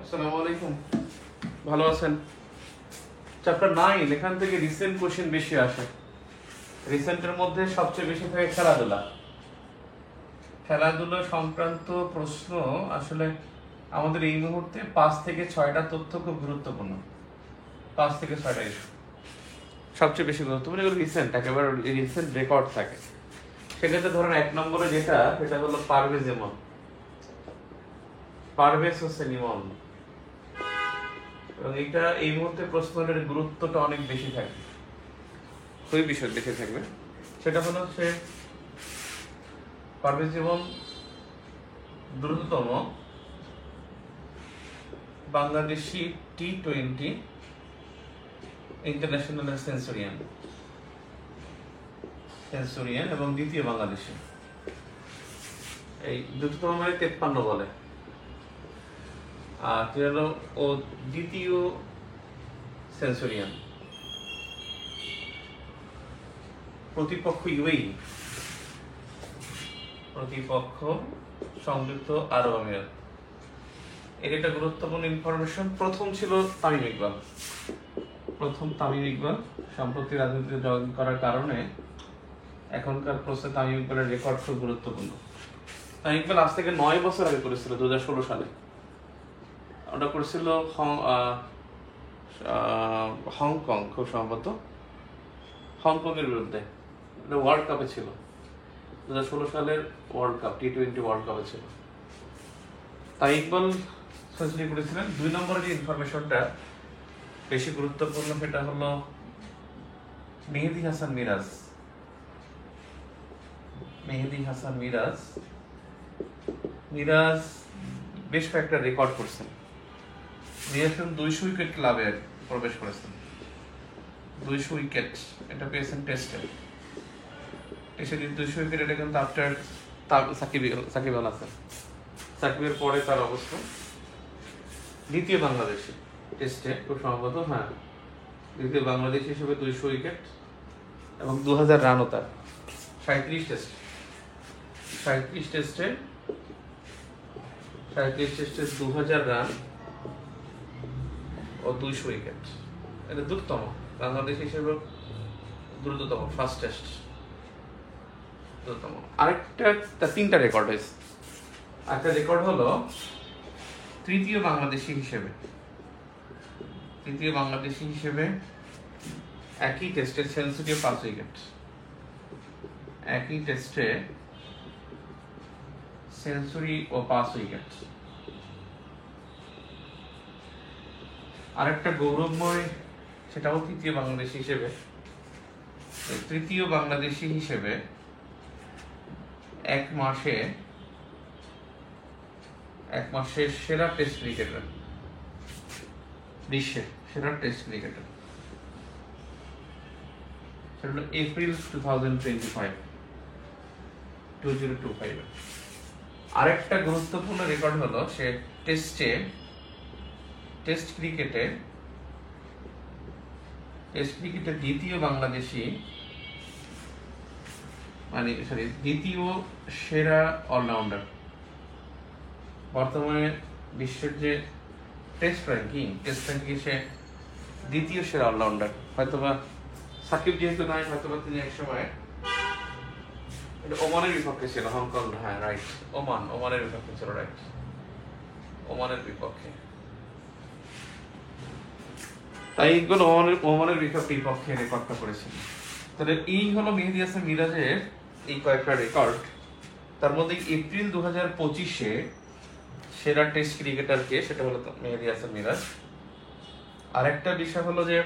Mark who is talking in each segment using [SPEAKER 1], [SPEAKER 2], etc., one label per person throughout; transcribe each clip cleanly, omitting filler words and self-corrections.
[SPEAKER 1] আসসালামু আলাইকুম, ভালো আছেন? চ্যাপ্টার 9 এখান থেকে রিসেন্ট কোশ্চেন বেশি আসে। রিসেন্টের মধ্যে সবচেয়ে বেশি থাকে খেলাধুলা। খেলাধুলা সংক্রান্ত প্রশ্ন আসলে আমাদের এই মুহূর্তে 5 থেকে 6টা তথ্য খুব গুরুত্বপূর্ণ। 5 থেকে 6টা ইস্যু সবচেয়ে বেশি গুরুত্বপূর্ণ, এগুলো রিসেন্ট, একেবারে রিসেন্ট রেকর্ড থাকে। সেক্ষেত্রে ধরেন 1 নম্বরে যেটা, সেটা হলো পারভেজ ইমন। পারভেজ হোসেন ইমন, এবং এটা এই মুহূর্তে প্রশ্নের গুরুত্বটা অনেক বেশি থাকবে, খুবই বিষয় বেশি থাকবে। সেটা হলো সে পারভেজ ইমন দ্রুততম বাংলাদেশি T20 ইন্টারন্যাশনাল সেঞ্চুরিয়ান এবং দ্বিতীয় বাংলাদেশি। এই দ্রুততম মানে 53 বলে, আর ও দ্বিতীয় সেঞ্চুরিয়ান। প্রতিপক্ষ ইউএই, প্রতিপক্ষ সংযুক্ত আরব আমিরাত। এর একটা গুরুত্বপূর্ণ ইনফরমেশন। প্রথম ছিল তামিম ইকবাল। সম্প্রতি রাজনীতিতে জয়েন করার কারণে এখনকার প্রশ্নে তামিম ইকবালের রেকর্ড খুব গুরুত্বপূর্ণ। তামিম ইকবাল আজ থেকে 9 বছর আগে করেছিল, 2016 সালে। ওটা করেছিল হংকং, খুব সম্ভবত হংকং এর বিরুদ্ধে। এটা ওয়ার্ল্ড কাপে ছিল, 2016 সালের ওয়ার্ল্ড কাপ, T20 ওয়ার্ল্ড কাপে ছিল। তাই ইকবাল সেঞ্চুরি করেছিলেন। 2 নম্বরের যে ইনফরমেশনটা বেশি গুরুত্বপূর্ণ, সেটা হলো মেহেদী হাসান মিরাজ বেশ কয়েকটা রেকর্ড করছেন। মিরাজ 200 উইকেট ক্লাবে প্রবেশ করেছেন। 200 উইকেট এটা পেয়েছেন টেস্টে। 200 উইকেট, এটা কিন্তু আফটার সাকিব আল হাসান। সাকিবের পরে তার অবস্থা। দ্বিতীয় বাংলাদেশি টেস্টে, খুব সম্ভবত, হ্যাঁ, দ্বিতীয় বাংলাদেশি হিসেবে 200 উইকেট এবং 2000 রানও তার। 37 টেস্টে 2000 রান ও 200 উইকেট। এটা দ্রুততম বাংলাদেশ হিসেবে, দ্রুততম ফার্স্ট টেস্ট, দ্রুততম। আরেকটা, 3টা রেকর্ড হয়েছে। একটা রেকর্ড হলো তৃতীয় বাংলাদেশি হিসেবে একই টেস্টে সেঞ্চুরি ও 5 উইকেট। একই টেস্টে সেঞ্চুরি ও 5 উইকেট। আরেকটা গৌরবময়, সেটাও তৃতীয় বাংলাদেশি হিসেবে 1 মাসে সেরা টেস্ট ক্রিকেটার, বিশ্বের সেরা টেস্ট ক্রিকেটার। সেটা হলো এপ্রিল 2025। আরেকটা গুরুত্বপূর্ণ রেকর্ড হলো সে টেস্ট ক্রিকেটে দ্বিতীয় বাংলাদেশি, দ্বিতীয় সেরা অলরাউন্ডার। বর্তমানে বিশ্বের যে টেস্ট র্যাঙ্কিং সে দ্বিতীয় সেরা অলরাউন্ডার। হয়তোবা সাকিব যেহেতু নাই, হয়তোবা তিনি একসময় ওমানের বিপক্ষে ছিল, হংকং, হ্যাঁ রাইট, ওমানের বিপক্ষে ছিল, রাইট, ওমানের বিপক্ষে। তাই এগুলো ওমানের বিপক্ষে রেকর্ডটা করেছিল। তাহলে এই হলো মেহেদী হাসান মিরাজের এই কয়েকটা রেকর্ড। তার মধ্যে এপ্রিল 2025-এ সেরা টেস্ট ক্রিকেটার কে, সেটা হলো মেহেদী হাসান মিরাজ। আরেকটা বিষয় হলো যে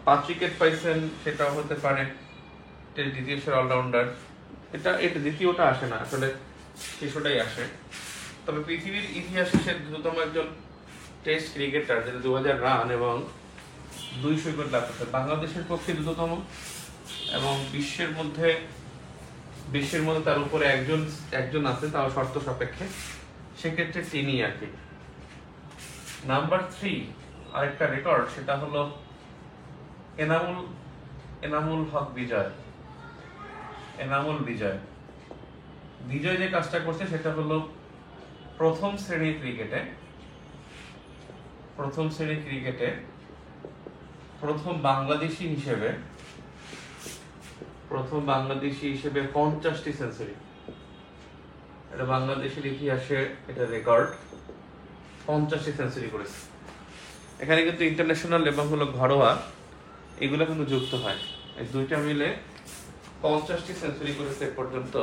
[SPEAKER 1] 5 উইকেট পাইছেন, সেটাও হতে পারে দ্বিতীয় সেরা অলরাউন্ডার। এটা দ্বিতীয়টা আসে না আসলে, শিশুটাই আসে। তবে পৃথিবীর ইতিহাসে সে দ্রুততম একজন টেস্ট ক্রিকেটার, যেটা 2000 রান এবং 200 উইকেট লাভ করছে। বাংলাদেশের পক্ষে দ্রুততম, এবং বিশ্বের মধ্যে তার উপরে একজন আছে, তাও শর্ত সাপেক্ষে, সেক্ষেত্রে তিনি আর কি। নাম্বার 3 আরেকটা রেকর্ড, সেটা হলো এনামুল হক বিজয়। বিজয় যে কাজটা করছে সেটা হলো প্রথম শ্রেণীর ক্রিকেটে প্রথম বাংলাদেশি হিসেবে 50টি সেঞ্চুরি। এটা বাংলাদেশের ইতিহাসে এটা রেকর্ড, 50টি সেঞ্চুরি করেছে। এখানে কিন্তু ইন্টারন্যাশনাল এবং হলো ঘরোয়া এগুলো কিন্তু যুক্ত হয়, এই দুইটা মিলে 50টি সেঞ্চুরি করেছে পর্যন্ত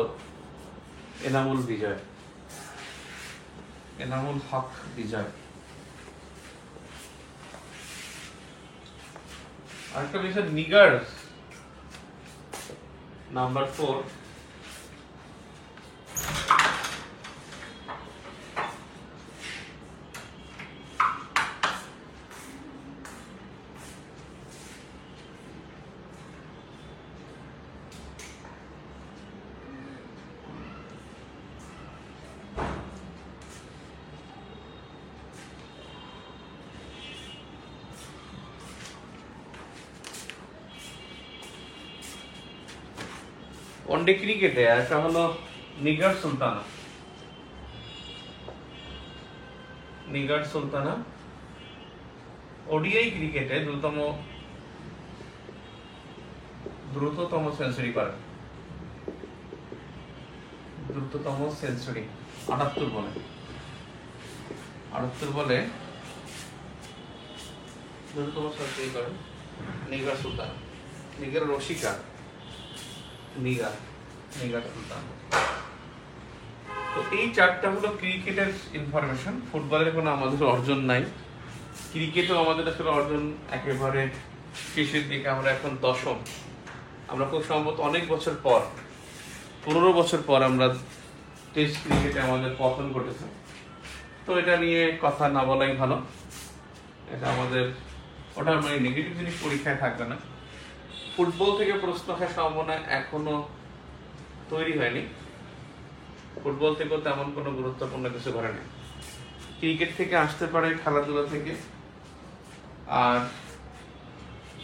[SPEAKER 1] এনামুল হক বিজয়। আরেকটা বিষয় নিগার, নাম্বার 4। ওয়ানডে ক্রিকেটে একটা হলো নিগার সুলতানা। ওডিআই ক্রিকেটে দ্রুততম সেঞ্চুরি করেন, 78 বলে দ্রুততম সেঞ্চুরি করেন নিগার সুলতানা। নিগার রসিকা নিগার সুলতান। তো এই চারটা হলো ক্রিকেটের ইনফরমেশন। ফুটবলের কোনো আমাদের অর্জন নাই, ক্রিকেটও আমাদের আসলে অর্জন একেবারে শেষের দিকে। আমরা এখন 10ম, আমরা খুব সম্ভবত অনেক বছর পর, 15 বছর পর আমরা টেস্ট ক্রিকেটে আমাদের পতন ঘটেছে। তো এটা নিয়ে কথা না বলাই ভালো, এটা আমাদের ওটা মানে নেগেটিভ জিনিস পরীক্ষায় থাকবে না। ফুটবল থেকে প্রশ্ন আসার সম্ভাবনা এখনো তৈরি হয়নি, ফুটবল থেকেও তেমন কোনো গুরুত্বপূর্ণ কিছু ঘটে নেই। ক্রিকেট থেকে আসতে পারে, খেলাধুলা থেকে, আর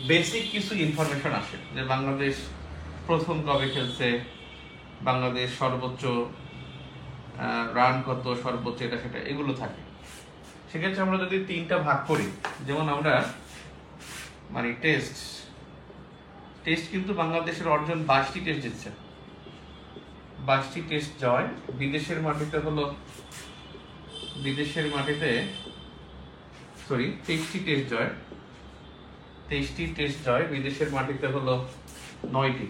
[SPEAKER 1] বেসিক কিছু ইনফরমেশন আসে যে বাংলাদেশ প্রথম কবে খেলছে, বাংলাদেশ সর্বোচ্চ রান কত, সর্বোচ্চ এটা সেটা, এগুলো থাকে। সেক্ষেত্রে আমরা যদি 3টা ভাগ করি, যেমন আমরা মানে টেস্ট কিন্তু বাংলাদেশের অর্জন 22টি টেস্ট জিতছে, 22টি টেস্ট জয়। বিদেশের মাটিতে 23টি টেস্ট জয়, 23টি টেস্ট জয়। বিদেশের মাটিতে 9টি,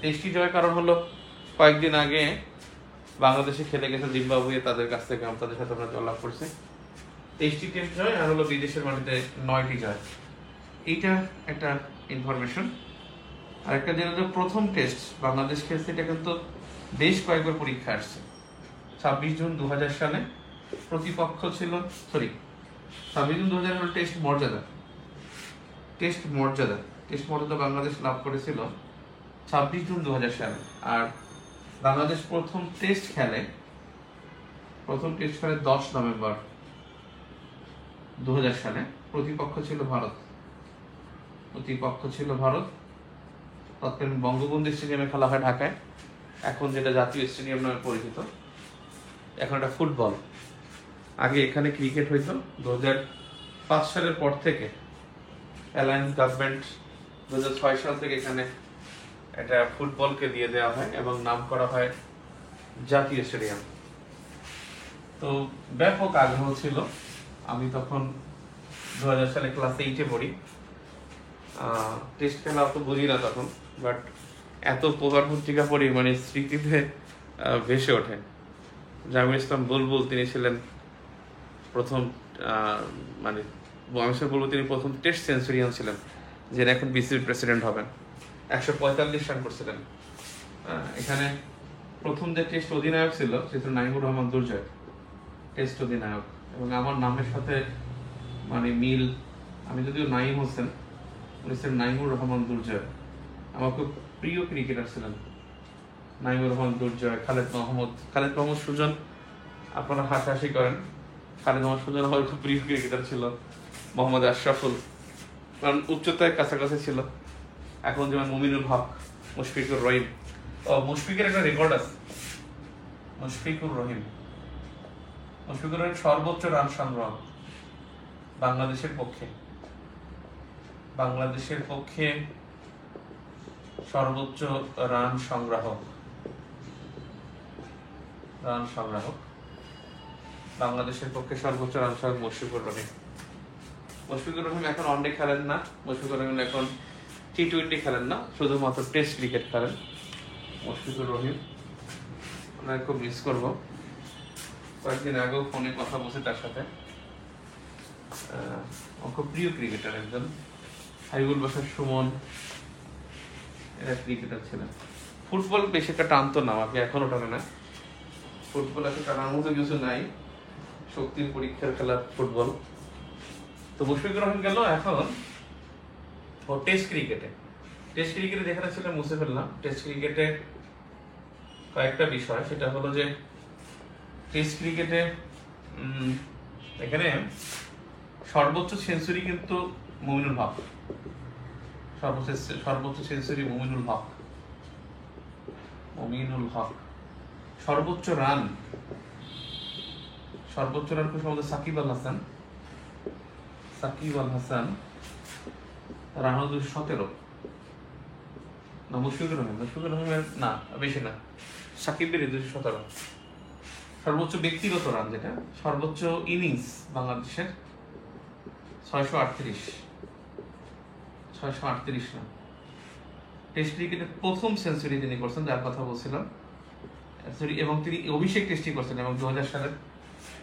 [SPEAKER 1] 23টি জয়। কারণ কয়েকদিন আগে বাংলাদেশে খেলে গেছে জিম্বাবুয়ে, তাদের কাছ থেকে তাদের সাথে আমরা জয়লাভ করছি। 23টি টেস্ট জয়, আর বিদেশের মাটিতে 9টি জয়। এইটা একটা ইনফরমেশন। আর একটা যেটা প্রথম টেস্ট বাংলাদেশ খেলছে, এটা কিন্তু বেশ কয়েকবার পরীক্ষা আসছে। 26 জুন 2000 সালে প্রতিপক্ষ ছিল 26 জুন 2000 হল টেস্ট মর্যাদা বাংলাদেশ লাভ করেছিল 26 জুন 2000 সালে। আর বাংলাদেশ প্রথম টেস্ট খেলে 10 নভেম্বর 2000 সালে। প্রতিপক্ষ ছিল ভারত। তৎকালীন বঙ্গবন্ধু স্টেডিয়ামে খেলা হয় ঢাকায়, এখন যেটা জাতীয় স্টেডিয়াম নামে পরিচিত। এখন এটা ফুটবল, আগে এখানে ক্রিকেট হইতো। 2005 সালের পর থেকে অ্যালায়েন্স গভর্নমেন্ট 2006 সাল থেকে এখানে এটা ফুটবলকে দিয়ে দেওয়া হয় এবং নাম করা হয় জাতীয় স্টেডিয়াম। তো ব্যাপক আগ্রহ ছিল। আমি তখন 2000 সালে ক্লাস 8-এ পড়ি। টেস্ট খেলা অত বুঝি না তখন, বাট এত প্রকার পত্রিকা পড়ি মানে স্মৃতিতে ভেসে ওঠে। জামিল ইসলাম বুলবুল, তিনি ছিলেন প্রথম মানে তিনি প্রথম টেস্ট সেঞ্চুরিয়ান ছিলেন, যিনি এখন বিসিবির প্রেসিডেন্ট হবেন। 145 রান করছিলেন। এখানে প্রথম যে টেস্ট অধিনায়ক ছিল সেটা নাইমুর রহমান দুর্জয়, টেস্ট অধিনায়ক। এবং আমার নামের সাথে মানে মিল, আমি যদিও নাইম হোসেন, উনি ছিলেন নাইমুর রহমান দুর্জয়। আমার খুব প্রিয় ক্রিকেটার ছিলেন নাইমুর রহমান দুর্জয়। খালেদ মাহমুদ সুজন, আপনারা হাসাহাসি করেন, খালেদ মাহমুদ সুজন আমার খুব প্রিয় ক্রিকেটার ছিল। মোহাম্মদ আশরাফুল, কারণ উচ্চতায় কাছাকাছি ছিল। এখন যেমন মুমিনুল হক, মুশফিকুর রহিম। মুশফিকের একটা রেকর্ড আছে, মুশফিকুর রহিম সর্বোচ্চ রান সংগ্রহ বাংলাদেশের পক্ষে সর্বোচ্চ রান সংগ্রাহক বাংলাদেশের পক্ষে সর্বোচ্চ রান সংগ্রাহক মুশফিকুর রহিম এখন ওয়ানডে খেলেন না, মুশফিকুর রহিম এখন টি-20 খেলেন না, শুধুমাত্র টেস্ট ক্রিকেট খেলেন। মুশফিকুর রহিম ওনাকে খুব মিস করবো। কয়েকদিন আগেও ফোনে কথা বলছি তার সাথে, খুব প্রিয় ক্রিকেটার একজন। হাবিবুল বাশার সুমন এরা ক্রিকেটার ছিলেন। ফুটবল বেশি একটা টানতো না আমাকে, এখনো টানে না। ফুটবল একটা টানার মতো কিছু নাই, শক্তির পরীক্ষার খেলা ফুটবল। তো মুশফিকুর রহিম গেল এখন টেস্ট ক্রিকেটে যেখানে ছিল মুছে ফেললাম। টেস্ট ক্রিকেটে কয়েকটা বিষয়, সেটা হলো যে টেস্ট ক্রিকেটে এখানে সর্বোচ্চ সেঞ্চুরি কিন্তু মুমিনুল হক, সর্বোচ্চ সেঞ্চুরি মুমিনুল হক। সর্বোচ্চ রান খুব সম্ভবত সাকিব আল হাসান, রান 217 না, মুশফিকুর রহিমের না, বেশি না, সাকিবের 217। সর্বোচ্চ ব্যক্তিগত রান যেটা, সর্বোচ্চ ইনিংস বাংলাদেশের 638 রান। টেস্ট ক্রিকেটের প্রথম সেঞ্চুরি তিনি করছেন, যার কথা বলছিলাম, এবং তিনি অভিষেক টেস্টই করছেন। এবং 2000 সালের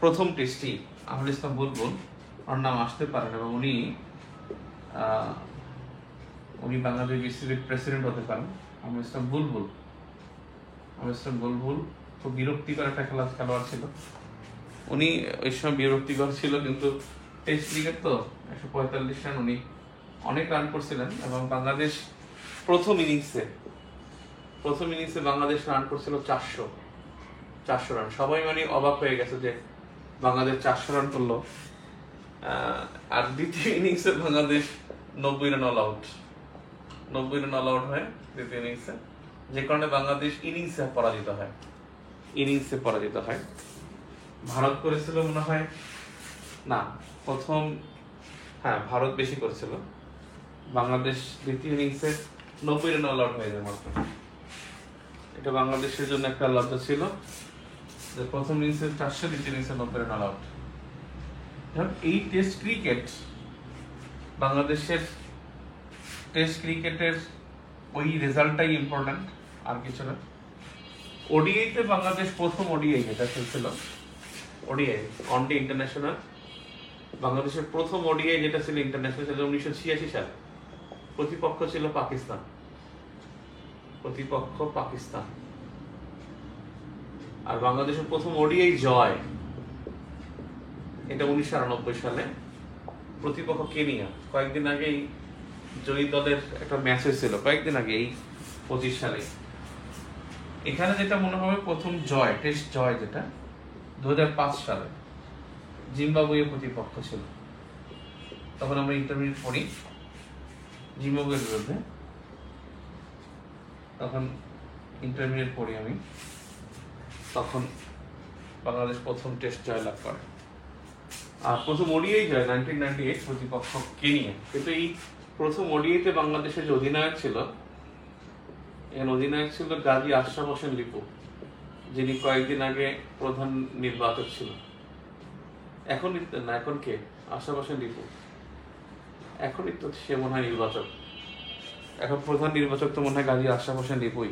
[SPEAKER 1] প্রথম টেস্টই আহমদ ইসলাম বুলবুল, ওর নাম আসতে পারেন, এবং উনি বাংলাদেশ বিসিবির প্রেসিডেন্ট হতে পারেন। আহমদ ইসলাম বুলবুল খুব বিরক্তিকর একটা খেলোয়াড় ছিল। উনি ওই সময় বিরক্তিকর ছিল, কিন্তু টেস্ট ক্রিকেট তো 145 রান, উনি অনেক রান করছিলেন। এবং বাংলাদেশ প্রথম ইনিংসে বাংলাদেশ রান করছিল 400 রান। সবাই মানে অবাক হয়ে গেছে যে বাংলাদেশ 400 রান করলো। আর দ্বিতীয় ইনিংসে বাংলাদেশ 90 রান অল আউট হয় দ্বিতীয় ইনিংসে, যে কারণে বাংলাদেশ ইনিংসে পরাজিত হয়। ভারত করেছিল মনে হয় না প্রথম, ভারত বেশি করেছিল। বাংলাদেশ দ্বিতীয় ইনিংসে 90 রান অল আউট হয়ে যায় মাত্র। এটা বাংলাদেশের জন্য একটা লজ্জা ছিল যে প্রথম ইনিংসে 400, দ্বিতীয় ইনিংসে 90 রান অল আউট। এই টেস্ট ক্রিকেট, বাংলাদেশের টেস্ট ক্রিকেটের ওই রেজাল্টটাই ইম্পর্টেন্ট, আর কিছু না। ওডিআইতে বাংলাদেশ প্রথম ওডিআই যেটা খেলছিল, ওডিআই ওয়ানডে ইন্টারন্যাশনাল, বাংলাদেশের প্রথম ওডিআই যেটা ছিল ইন্টারন্যাশনাল, সেটা 1986 সালে। প্রতিপক্ষ ছিল পাকিস্তান। আর বাংলাদেশের প্রথম ওডিআই জয় এটা 1998 সালে, প্রতিপক্ষ কেনিয়া। কয়েকদিন আগেই জয়ী দলের একটা ম্যাচ হয়েছিল, কয়েকদিন আগে, এই 25 সালে। এখানে যেটা মনে হবে প্রথম টেস্ট জয় যেটা 2005 সালে জিম্বাবুয়ে প্রতিপক্ষ ছিল। তখন আমরা ইন্টারমিডিয়েট পড়ি, জিম্বাবুয়ের বিরুদ্ধে, তখন ইন্টারমিডিয়েট পড়ি আমি। তখন বাংলাদেশ প্রথম টেস্ট জয় লাভ করে। আর প্রথম ওডিআই জয় 1998, প্রতিপক্ষ কেনিয়া। কিন্তু এই প্রথম ওডিআইতে বাংলাদেশের যে অধিনায়ক ছিল গাজী আশরাফ হোসেন লিপু, যিনি কয়েকদিন আগে প্রধান নির্বাচক ছিল। এখন কে? আশরাফ হোসেন লিপু এখনই তো সে মনে হয় নির্বাচক। এখন প্রধান নির্বাচক তো মনে হয় গাজী আশরাফ হোসেন লিপুই।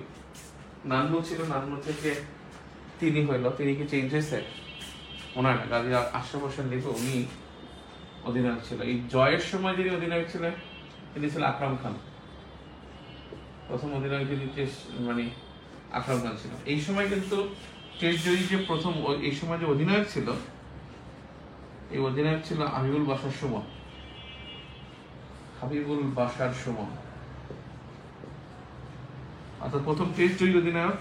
[SPEAKER 1] নান্নু ছিল, নান্নু থেকে তিনি কি চেঞ্জ হয়েছে? মনে হয় না, গাজী আশরাফ হোসেন লিপু উনি অধিনায়ক ছিল। এই জয়ের সময় যিনি অধিনায়ক ছিলেন তিনি ছিলেন আকরাম খান। প্রথম অধিনায়ক যিনি মানে আকরাম খান ছিল। এই সময় কিন্তু টেস্ট জয়ী যে প্রথম এই সময় যে অধিনায়ক ছিল, এই অধিনায়ক ছিল হাবিবুল বাশার সুমন। হাবিবুল বাশার সুমন অর্থাৎ প্রথম টেস্ট জয়ী অধিনায়ক।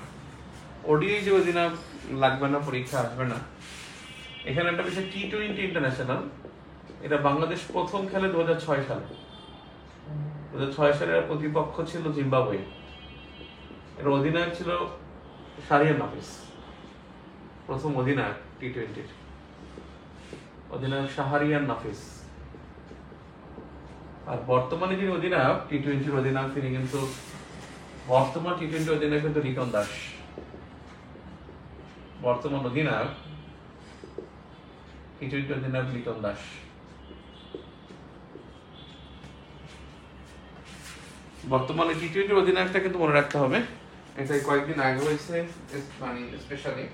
[SPEAKER 1] ওডিআই যে অধিনায়ক লাগবে না, পরীক্ষা আসবে না। এখানে একটা বিষয়, টি-20 ইন্টারন্যাশনাল, এটা বাংলাদেশ প্রথম খেলে 2006 সালে। 2006 সালের প্রতিপক্ষ ছিল জিম্বাবুয়ে। এর অধিনায়ক ছিল শাহরিয়ার নাফিস, প্রথম অধিনায়ক টি-20 অধিনায়ক শাহরিয়ার নাফিস। আর বর্তমানে যিনি অধিনায়ক টি-20 অধিনায়ক, তিনি কিন্তু বর্তমান টি-20 অধিনায়ক কিন্তু লিটন দাস। বর্তমান অধিনায়ক টি-20 অধিনায়ক লিটন দাস। বর্তমানে টি-20 অধিনায়কটা কিন্তু মনে রাখতে হবে, এটা কয়েকদিন আগে হয়েছে, মানে specially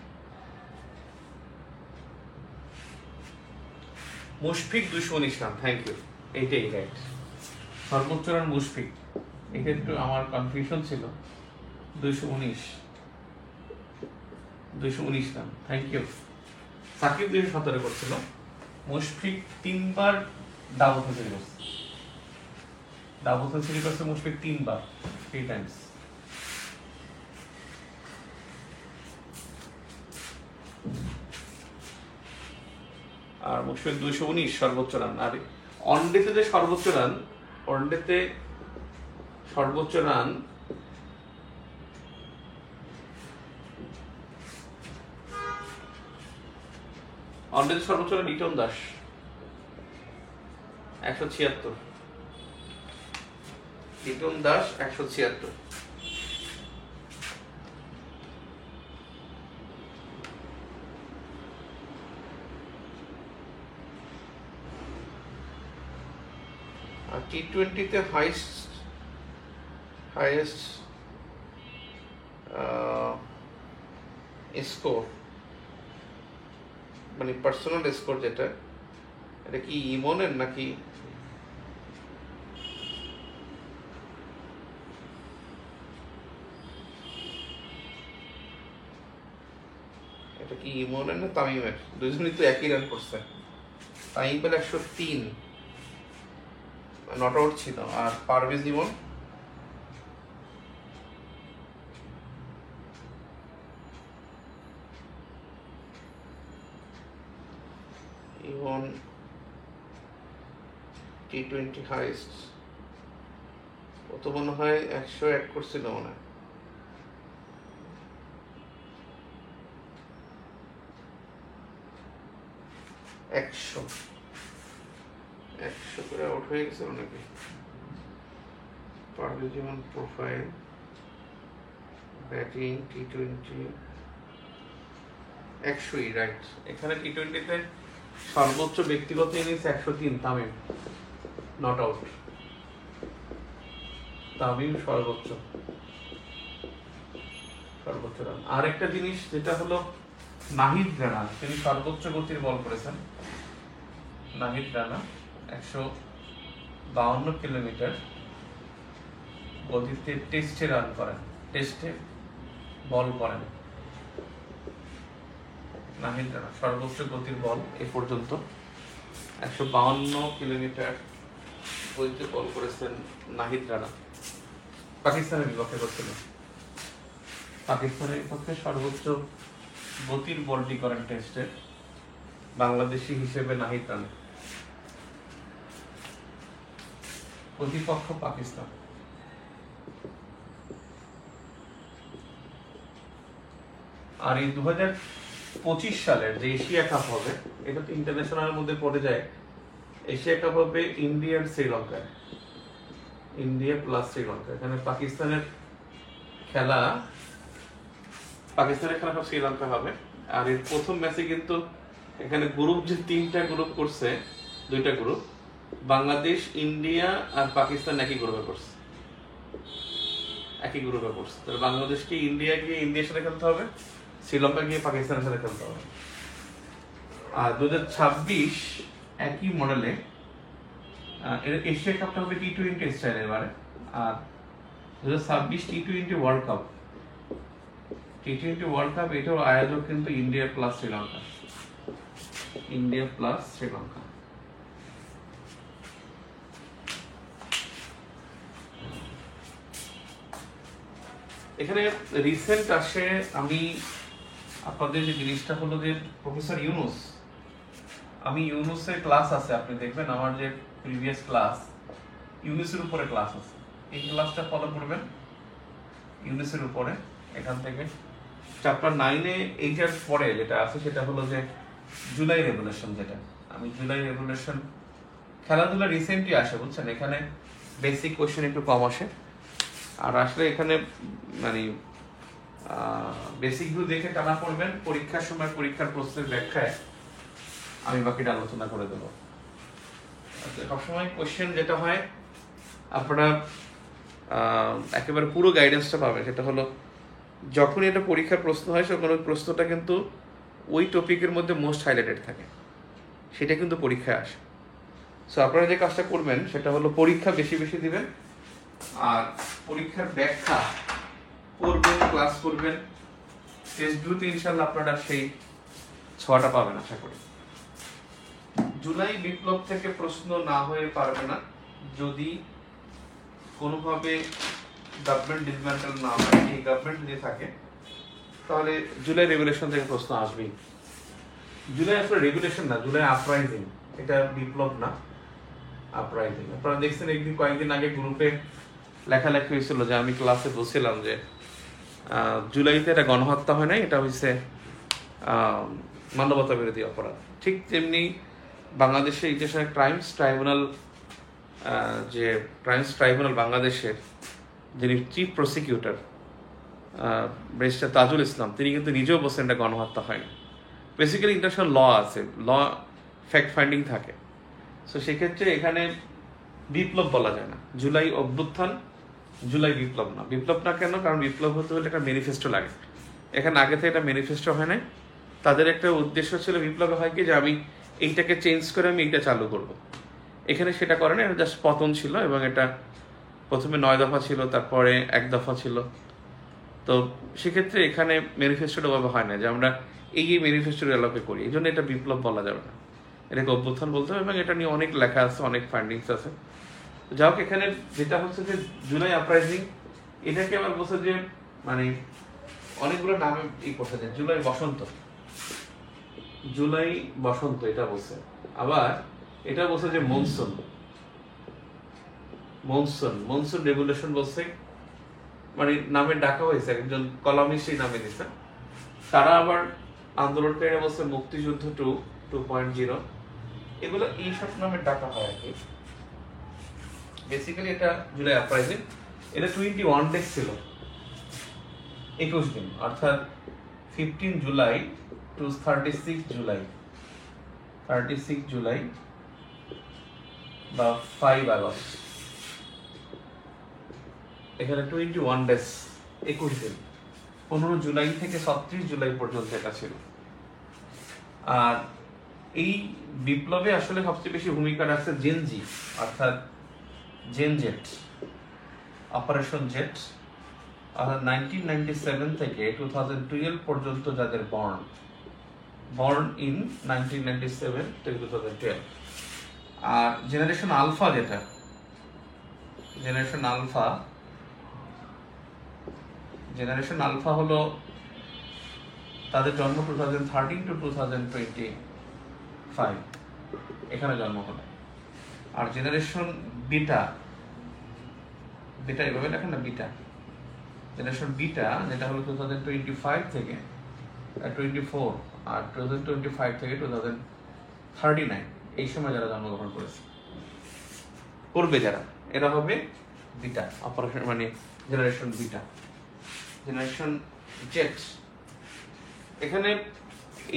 [SPEAKER 1] Mushfiq 219 run. Thank you, এইটাই রাইট, সর্বোচ্চ রান মুশফিক। এটা একটু আমার কনফিউশন ছিল, 219 রান। Thank you. সাকিব 217 করছিল, মুশফিক 3 বার ডাবল সেঞ্চুরি করছে। ডাবল সেঞ্চুরি করছে মুশফিক 3 বার, 3 টাইমস। আর মুশফিক 219 সর্বোচ্চ রান। আর ওয়ানডেতে যে সর্বোচ্চ রান, ওয়ানডেতে সর্বোচ্চ রান লিটন দাস 176। লিটন দাস 176। আর টি-20-তে হাইয়েস্ট স্কোর, মানে পার্সোনাল স্কোর যেটা, এটা কি ইমনের নাকি এটা কি ইমনের না তামিমের? দুজনই তো একই রান করছে। তামিম পেল 103, নট আউট ছিল। আর পারভেজ ইমন টি-20 হাইস্ট ও তো মনে হয় 101 করছিল, মনে হয় 100 করে আউট হয়ে গেছে অনেকে। পারভেজ ইমন প্রোফাইল, ব্যাটিং টি-20 100ই রাইট। এখানে টি-20-তে সর্বোচ্চ ব্যক্তিগত innings 103, Tamim, not out. Tamim সর্বোচ্চ রান। আর একটা জিনিস যেটা হলো নাহিদ রানা, তিনি সর্বোচ্চ গতির বল করেছেন। নাহিদ রানা 152 কিলোমিটার গতিতে টেস্টে রান করেন, টেস্টে বল করেন। নাহিদ রানা সর্বোচ্চ গতির বল এ পর্যন্ত 152 কিলোমিটার গতিতে বল করেছেন নাহিদ রানা। পাকিস্তানের বিপক্ষে করছিলেন। পাকিস্তানের বিপক্ষে সর্বোচ্চ গতির বলটি করেন টেস্টে বাংলাদেশি হিসেবে নাহিদ রানা। প্রতিপক্ষ পাকিস্তান। আর এই 2025 সালের যে এশিয়া কাপ হবে, এটা তো ইন্টারন্যাশনালের মধ্যে পড়ে যায়। এশিয়া কাপ হবে ইন্ডিয়া আর শ্রীলঙ্কায়, ইন্ডিয়া প্লাস শ্রীলঙ্কা। এখানে পাকিস্তানের খেলা সব শ্রীলঙ্কা হবে। আর এর প্রথম ম্যাচে কিন্তু এখানে গ্রুপ যে 3টা গ্রুপ করছে, 2টা গ্রুপ, বাংলাদেশ, ইন্ডিয়া আর পাকিস্তান একই গ্রুপে করছে। তাহলে বাংলাদেশকে ইন্ডিয়ার সাথে খেলতে হবে, শ্রীলঙ্কা গিয়ে পাকিস্তানের সাথে খেলতে হবে। আর 2026 একই মডেলে এশিয়া কাপটা হবে টি-20 স্টাইলে এবারে। আর 2026 টি-20 ওয়ার্ল্ড কাপ টি-20 ওয়ার্ল্ড কাপ, এটাও আয়োজক কিন্তু India plus Sri Lanka. India plus Sri Lanka. এখানে রিসেন্ট আসে, আমি আপনাদের যে জিনিসটা হলো যে প্রফেসর ইউনুস, আমি ইউনুসের ক্লাস আছে, আপনি দেখবেন আমার যে প্রিভিয়াস ক্লাস ইউনুসের উপরে ক্লাস আছে, এই ক্লাসটা ফলো করবেন ইউনুসের উপরে। এখান থেকে চ্যাপ্টার 9-এ এইটার পরে যেটা আছে সেটা হলো যে জুলাই রেভলিউশন, যেটা আমি জুলাই রেভলিউশন, খেলাধুলা রিসেন্টলি আসে বুঝছেন, এখানে বেসিক কোয়েশ্চেন একটু কম আসে, আর আসলে এখানে মানে বেসিকগুলো দেখে টানা পড়বেন, পরীক্ষার সময় পরীক্ষার প্রশ্নের ব্যাখ্যায় আমি বাকিটা আলোচনা করে দেবো। সবসময় কোয়েশ্চেন যেটা হয় আপনারা একেবারে পুরো গাইডেন্সটা পাবেন, সেটা হলো যখন এটা পরীক্ষার প্রশ্ন হয় তখন ওই প্রশ্নটা কিন্তু ওই টপিকের মধ্যে মোস্ট হাইলাইটেড থাকে, সেটা কিন্তু পরীক্ষায় আসে। সো আপনারা যে কাজটা করবেন সেটা হলো পরীক্ষা বেশি বেশি দিবেন, আর পরীক্ষার ব্যাখ্যা করবেন, ক্লাস করবেন। টেস্টগুলোতে ইনশাল্লাহ আপনারা সেই 6টা পাবেন আশা করি। জুলাই বিপ্লব থেকে প্রশ্ন না হয়ে পারবে না যদি কোনোভাবে গভর্নমেন্ট ডিসম্যান্টেল না হয়। এই গভর্নমেন্ট যদি থাকে তাহলে জুলাই রেগুলেশন থেকে প্রশ্ন আসবেই। জুলাই আসলে রেগুলেশন না, জুলাই আপরাইজিং, এটা বিপ্লব না, আপরাইজিং। আপনারা দেখছেন একদিন কয়েকদিন আগে গ্রুপে লেখালেখি হয়েছিল যে আমি ক্লাসে বলছিলাম যে জুলাইতে এটা গণহত্যা হয় নাই, এটা হয়েছে মানবতা বিরোধী অপরাধ। ঠিক তেমনি বাংলাদেশে ইন্টারন্যাশনাল ক্রাইমস ট্রাইব্যুনাল, যে ক্রাইমস ট্রাইব্যুনাল বাংলাদেশের যিনি chief prosecutor barrister Tajul Islam, তিনি কিন্তু নিজেও বলছেন এটা গণহত্যা হয় না। বেসিক্যালি ইন্টারন্যাশনাল ল আছে, ল ফ্যাক্ট ফাইন্ডিং থাকে। সো সেক্ষেত্রে এখানে বিপ্লব বলা যায় না। জুলাই অভ্যুত্থান, জুলাই বিপ্লব না। বিপ্লব না কেন? কারণ বিপ্লব হতে হলে একটা ম্যানিফেস্টো লাগে। এখানে আগে থেকে একটা ম্যানিফেস্টো হয় নাই। তাদের একটা উদ্দেশ্য ছিল বিপ্লবে হয় কি যে আমি এইটাকে চেঞ্জ করে আমি এইটা চালু করব। এখানে সেটা করে না, এটা জাস্ট পতন ছিল, এবং এটা প্রথমে 9 দফা ছিল, তারপরে 1 দফা ছিল। তো সেক্ষেত্রে এখানে ম্যানিফেস্টোটা ভাবে হয় না যে আমরা এই ম্যানিফেস্টোর এলাকে করি, এই জন্য এটা বিপ্লব বলা যাবে না, এটাকে অভ্যুত্থান বলতে হবে। এবং এটা নিয়ে অনেক লেখা আছে, অনেক ফাইন্ডিংস আছে। যাই হোক, এখানে যেটা হচ্ছে যে জুলাই আপরাইজিং, এটাকে আবার বলছে যে মানে অনেকগুলো নামে করতে যায়। জুলাই বসন্ত, জুলাই বসন্ত এটা বলছে। আবার এটা বলছে যে মনসুন, মনসুন মনসুন রেগুলেশন বলছে, মানে নামে ডাকা হয়েছে, একজন কলামিস্ট সেই নামে দিচ্ছে। তারা আবার আন্দোলনকারীরা বলছে মুক্তিযুদ্ধ 2.0, এগুলো এইসব নামে ডাকা হয় আর কি। বেসিক্যালি এটা জুলাই আপরাইজিং, এটা 21 ডেজ ছিল, 21 দিন, অর্থাৎ 15 জুলাই টু 36 জুলাই, 36 জুলাই বা 5 আগস্ট। এখানে 21 ডেজ, 21 দিন, 15 জুলাই থেকে 36 জুলাই পর্যন্ত এটা ছিল। আর এই বিপ্লবে আসলে সবচেয়ে বেশি ভূমিকা রাখছে জেনজি, অর্থাৎ জেনজেট, অপারেশন জেট। অর্থাৎ 1997 থেকে 2012 পর্যন্ত যাদের বর্ন ইন 1997 থেকে 2012। আর জেনারেশন আলফা, যেটা জেনারেশন আলফা হলো তাদের জন্ম 2013 টু 2025, এখানে জন্ম হলো। আর জেনারেশন বিটা, এভাবে লেখেন না, বিটা, জেনারেশন বিটা যেটা হলো 2025 থেকে 24, আর 2025 থেকে 2039, এই সময় যারা জন্মগ্রহণ করবে যারা, এরা হবে বিটা অপারেশন, মানে জেনারেশন বিটা। জেনারেশন জেট, এখানে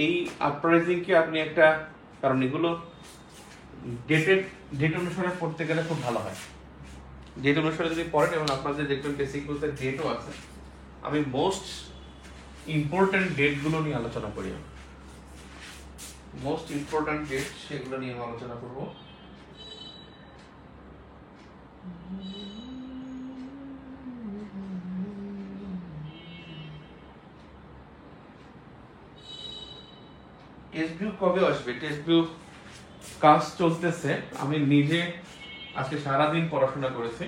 [SPEAKER 1] এই আপরাইজিং কি আপনি একটা, কারণ এগুলো ডেট অনুসারে পড়তে গেলে খুব ভালো হয়। ডেট অনুসারে যদি পড়েন, এবং আপনাদের দেখবেন বেসিক বলতে ডেটও আছে, আমি মোস্ট ইম্পর্টেন্ট ডেটগুলো নিয়ে আলোচনা করি। মোস্ট ইম্পর্টেন্ট ডেট, সেগুলো নিয়ে আমি আলোচনা করব। টেস্ট ভিউ কবে আসবে? টেস্ট ভিউ কাজ চলতেছে। আমি নিজে আজকে সারাদিন পড়াশোনা করেছি,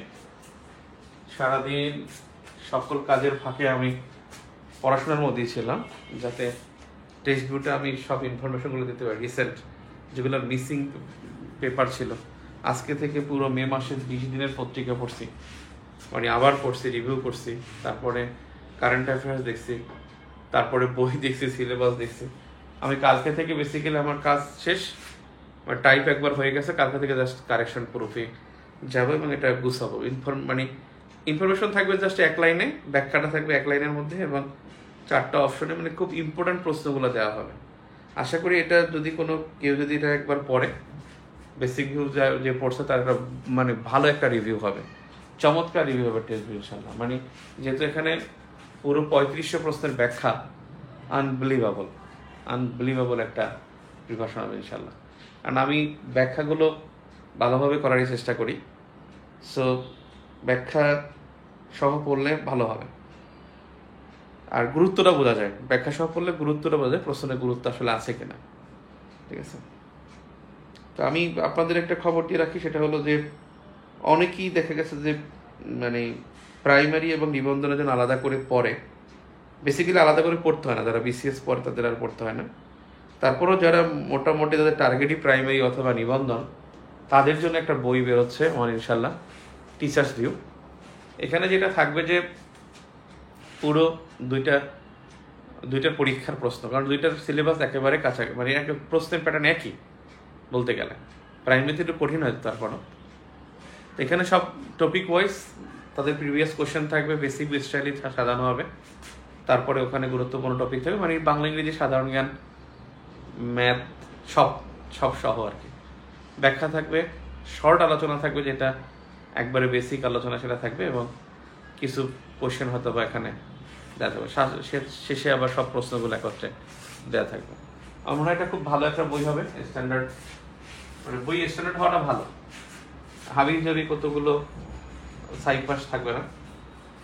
[SPEAKER 1] সারাদিন সকল কাজের ফাঁকে আমি পড়াশোনার মধ্যেই ছিলাম, যাতে টেক্সট ভিউটা আমি সব ইনফরমেশনগুলো দিতে পারি। রিসেন্ট যেগুলো মিসিং পেপার ছিল, আজকে থেকে পুরো মে মাসের 20 দিনের পত্রিকা পড়ছি, মানে আবার পড়ছি, রিভিউ করছি, তারপরে কারেন্ট অ্যাফেয়ার্স দেখছি, তারপরে বই দেখছি, সিলেবাস দেখছি। আমি কালকে থেকে বেসিক্যালি আমার কাজ শেষ, মানে টাইপ একবার হয়ে গেছে, কালকে থেকে জাস্ট কারেকশন প্রুফে যাবো এবং এটা গুছাবো। মানে ইনফরমেশন থাকবে জাস্ট এক লাইনে, ব্যাখ্যাটা থাকবে এক লাইনের মধ্যে এবং 4টা অপশনে, মানে খুব ইম্পর্টেন্ট প্রশ্নগুলো দেওয়া হবে। আশা করি এটা যদি কেউ যদি এটা একবার পড়ে, বেসিক ভিউ যে পড়ছে তার একটা মানে ভালো একটা রিভিউ হবে, চমৎকার রিভিউ হবে টেস্ট ভিউ ইনশাল্লাহ। মানে যেহেতু এখানে পুরো 3500 প্রশ্নের ব্যাখ্যা, আনবিলিভেবল একটা প্রিপারেশন হবে ইনশাল্লাহ। কারণ আমি ব্যাখ্যাগুলো ভালোভাবে করারই চেষ্টা করি, সো ব্যাখ্যা সহ পড়লে ভালো হবে আর গুরুত্বটা বোঝা যায়। ব্যাখ্যা সহ পড়লে গুরুত্বটা বোঝা যায়, প্রশ্নের গুরুত্ব আসলে আছে কিনা। ঠিক আছে, তো আমি আপনাদের একটা খবর দিয়ে রাখি, সেটা হলো যে অনেকেই দেখা গেছে যে মানে প্রাইমারি এবং নিবন্ধনের জন্য আলাদা করে পড়ে, বেসিক্যালি আলাদা করে পড়তে হয় না, যারা বিসিএস পড়ে তাদের আর পড়তে হয় না। তারপরেও যারা মোটামুটি তাদের টার্গেটই প্রাইমারি অথবা নিবন্ধন, তাদের জন্য একটা বই বেরোচ্ছে আমার ইনশাল্লাহ, টিচার্স ভিউ। এখানে যেটা থাকবে যে পুরো দুইটার পরীক্ষার প্রশ্ন, কারণ দুইটার সিলেবাস একেবারে কাছাকাছি, মানে প্রশ্নের প্যাটার্ন একই বলতে গেলে। প্রাইমারিতে একটু কঠিন হয়তো, তারপরও এখানে সব টপিক ওয়াইজ তাদের প্রিভিয়াস কোশ্চেন থাকবে, বেসিক স্টাইলি সাজানো হবে, তারপরে ওখানে গুরুত্বপূর্ণ টপিক থাকবে, মানে বাংলা ইংরেজি সাধারণ জ্ঞান, ম্যাথ, সব সহ আর কি। ব্যাখ্যা থাকবে, শর্ট আলোচনা থাকবে, যেটা একবারে বেসিক আলোচনা সেটা থাকবে, এবং কিছু কোশ্চেন হয়তো বা এখানে দেওয়া থাকবে, শেষে আবার সব প্রশ্নগুলো একত্রে দেওয়া থাকবে। আমার মনে হয় এটা খুব ভালো একটা বই হবে, স্ট্যান্ডার্ড, মানে বই স্ট্যান্ডার্ড হওয়াটা ভালো। হাবি জাবি কতগুলো সাইপাস থাকবে না।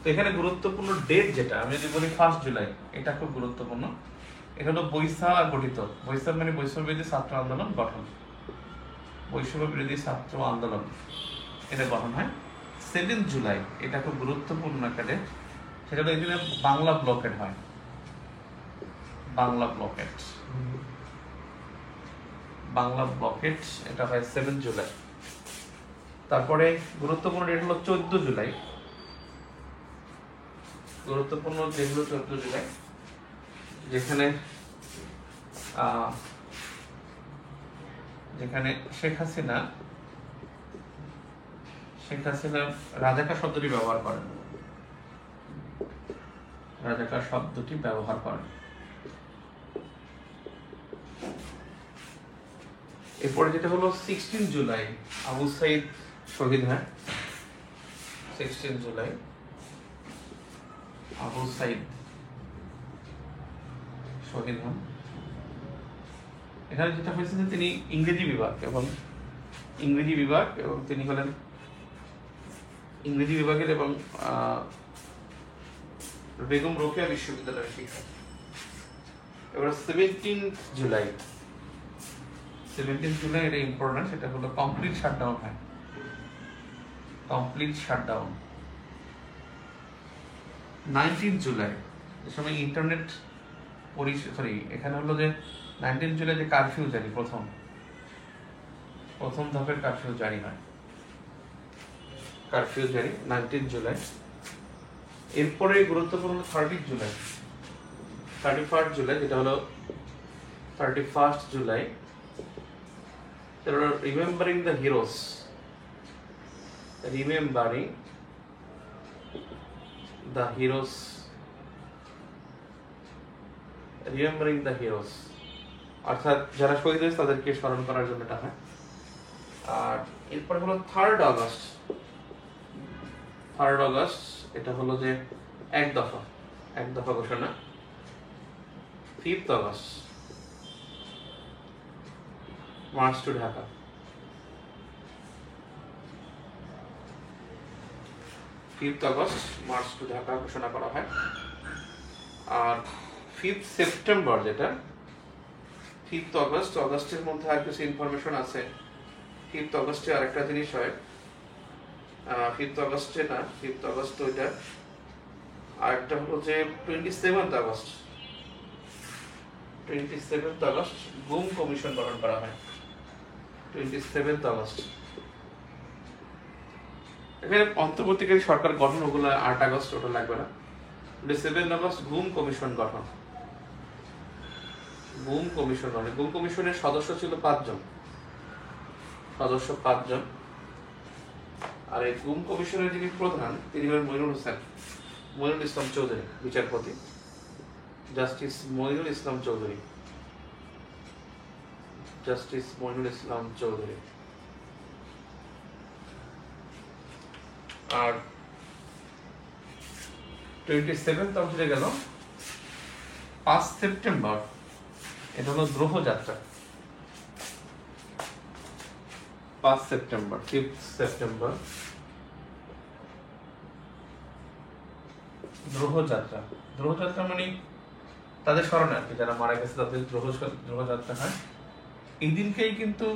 [SPEAKER 1] তো এখানে গুরুত্বপূর্ণ ডেট যেটা আমি যদি বলি 1 জুলাই, এটা খুব গুরুত্বপূর্ণ। এটা হলো বৈশা গঠিত, বৈশা মানে বৈষম্য বিরোধী ছাত্র আন্দোলন গঠন, বৈষম্য বিরোধী ছাত্র আন্দোলন এটা গঠন হয় 7 জুলাই। এটা খুব গুরুত্বপূর্ণ একটা ডেট, সেটা হলো এই দিনে বাংলা ব্লকেট হয়, বাংলা ব্লকেট এটা হয় 7 জুলাই। তারপরে গুরুত্বপূর্ণ ডেট হলো 14 জুলাই, গুরুত্বপূর্ণ ডেট হলো 14 জুলাই, যেখানে শেখ হাসিনা রাজাকার শব্দটি ব্যবহার করেন, এরপরে যেটা হলো 16 জুলাই আবু সাইদ শহীদ হয়, 16 জুলাই আবু সাইদ শহীদ হন। এখানে যেটা হয়েছে যে তিনি ইংরেজি বিভাগ এবং তিনি হলেন ইংরেজি বিভাগের এবং বেগম রোকেয়া বিশ্ববিদ্যালয়ের শিক্ষক। এবার 17 জুলাই এটা ইম্পর্টেন্ট, সেটা হলো কমপ্লিট শাটডাউন হয়, কমপ্লিট শাটডাউন। 19 জুলাই যে সময় ইন্টারনেট এখানে হলো যে 19 জুলাই যে কারফিউ জারি, প্রথম ধাপের কারফিউ জারি হয়, 19 জুলাই। এরপরে গুরুত্বপূর্ণ 31 জুলাই, যেটা হলো 31 জুলাই, রিমেম্বারিং দ্য হিরোস, অর্থাৎ যারা শহীদ হয়েছে তাদেরকে স্মরণ করার জন্য এটা হয়। আর এরপরে হলো 3rd আগস্ট, এটা হলো যে এক দফা ঘোষণা। 5th August march to Dhaka, 5th August march to Dhaka ঘোষণা করা হয়। আর 5th সেপ্টেম্বর যেটা 5th অগস্ট, অগস্টের মধ্যে আর কিছু ইনফরমেশন আছে। 5th অগস্টে আরেকটা জিনিস হয়, 5th অগস্টে না, 5th অগস্ট ওইটা, আরেকটা হলো যে 27th আগস্ট গুম কমিশন গঠন করা হয়। 27th আগস্ট এখানে অন্তর্বর্তীকালীন সরকার গঠন, ওগুলো 8 আগস্ট, ওটা লাগবে না। 27 আগস্ট গুম কমিশন গঠন। গুম কমিশনের সদস্য ছিল 5 জন, আর এই গুম কমিশনের যিনি প্রধান তিনি হলেন মইনুল ইসলাম চৌধুরী, বিচারপতি জাস্টিস মইনুল ইসলাম চৌধুরী। আর 27 অগস্টে গেল 5 সেপ্টেম্বর, এটা হলো দ্রোহ যাত্রা। 5 সেপ্টেম্বর, 5th সেপ্টেম্বর দ্রোহ যাত্রা মানে তাদের স্মরণে আর কি, যারা মারা গেছে তাদের দ্রোহ যাত্রা হয়। এই দিনকেই কিন্তু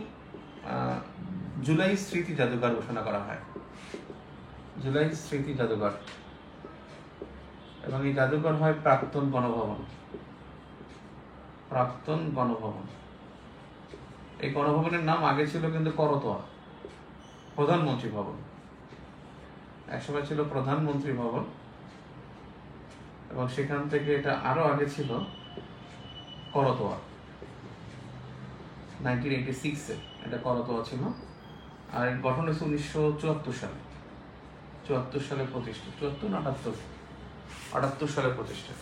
[SPEAKER 1] জুলাই স্মৃতি জাদুঘর ঘোষণা করা হয়, জুলাই স্মৃতি জাদুঘর। এবং এই জাদুঘর হয় প্রাক্তন গণভবন। এই গণভবনের নাম আগে ছিল কিন্তু করতোয়া, প্রধানমন্ত্রী ভবন। একসময় ছিল প্রধানমন্ত্রী ভবন, এবং সেখান থেকে এটা আরো আগে ছিল করতোয়া। 1986-এ এটা করতোয়া ছিল। আর এর গঠন হয়েছে 1974 সালে, 74 সালে প্রতিষ্ঠা। 74 না 78 সালে প্রতিষ্ঠা।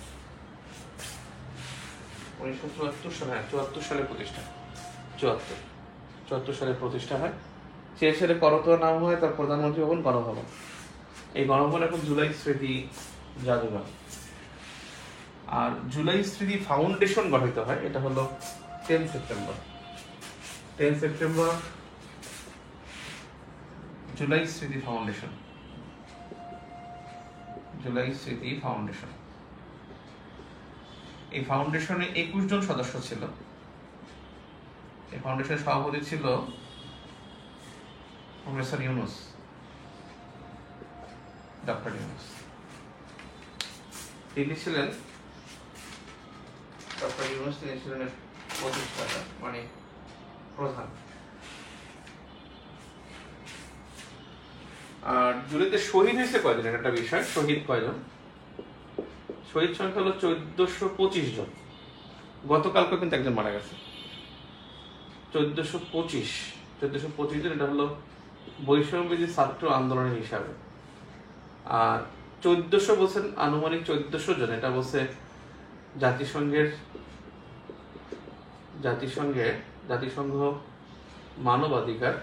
[SPEAKER 1] 1974 সালে, 74 সালে প্রতিষ্ঠা। 74 সালে প্রতিষ্ঠা হয়। 6 সালে করতোয়া নাম হয়, তার প্রধানমন্ত্রী ভবন গণভবন। এই গণভবন এখন জুলাই স্মৃতি জাদুঘর। আর জুলাই স্মৃতি ফাউন্ডেশন গঠিত হয়, এটা হলো 10 সেপ্টেম্বর। জুলাই স্মৃতি ফাউন্ডেশন। এই ফাউন্ডেশনে 21 জন সদস্য ছিল। এই ফাউন্ডেশনের সভাপতি ছিল প্রফেসর ডক্টর ইউনূস। তিনি ছিলেন ডক্টর ইউনূস, তিনি ছিলেন প্রতিষ্ঠাতা, মানে প্রধান। আর জুলাইতে শহীদ হয়েছে কয়জন, একটা বিষয়, শহীদ কয়জন? শহীদ সংখ্যা হলো 1425 জন। গতকালকে কিন্তু একজন মারা গেছে। 1425 জন, এটা হলো বৈষম্যবিরোধী ছাত্র আন্দোলনের হিসাবে। আর 1400 বলছেন, আনুমানিক 1400 জন, এটা বলছে জাতিসংঘ মানবাধিকার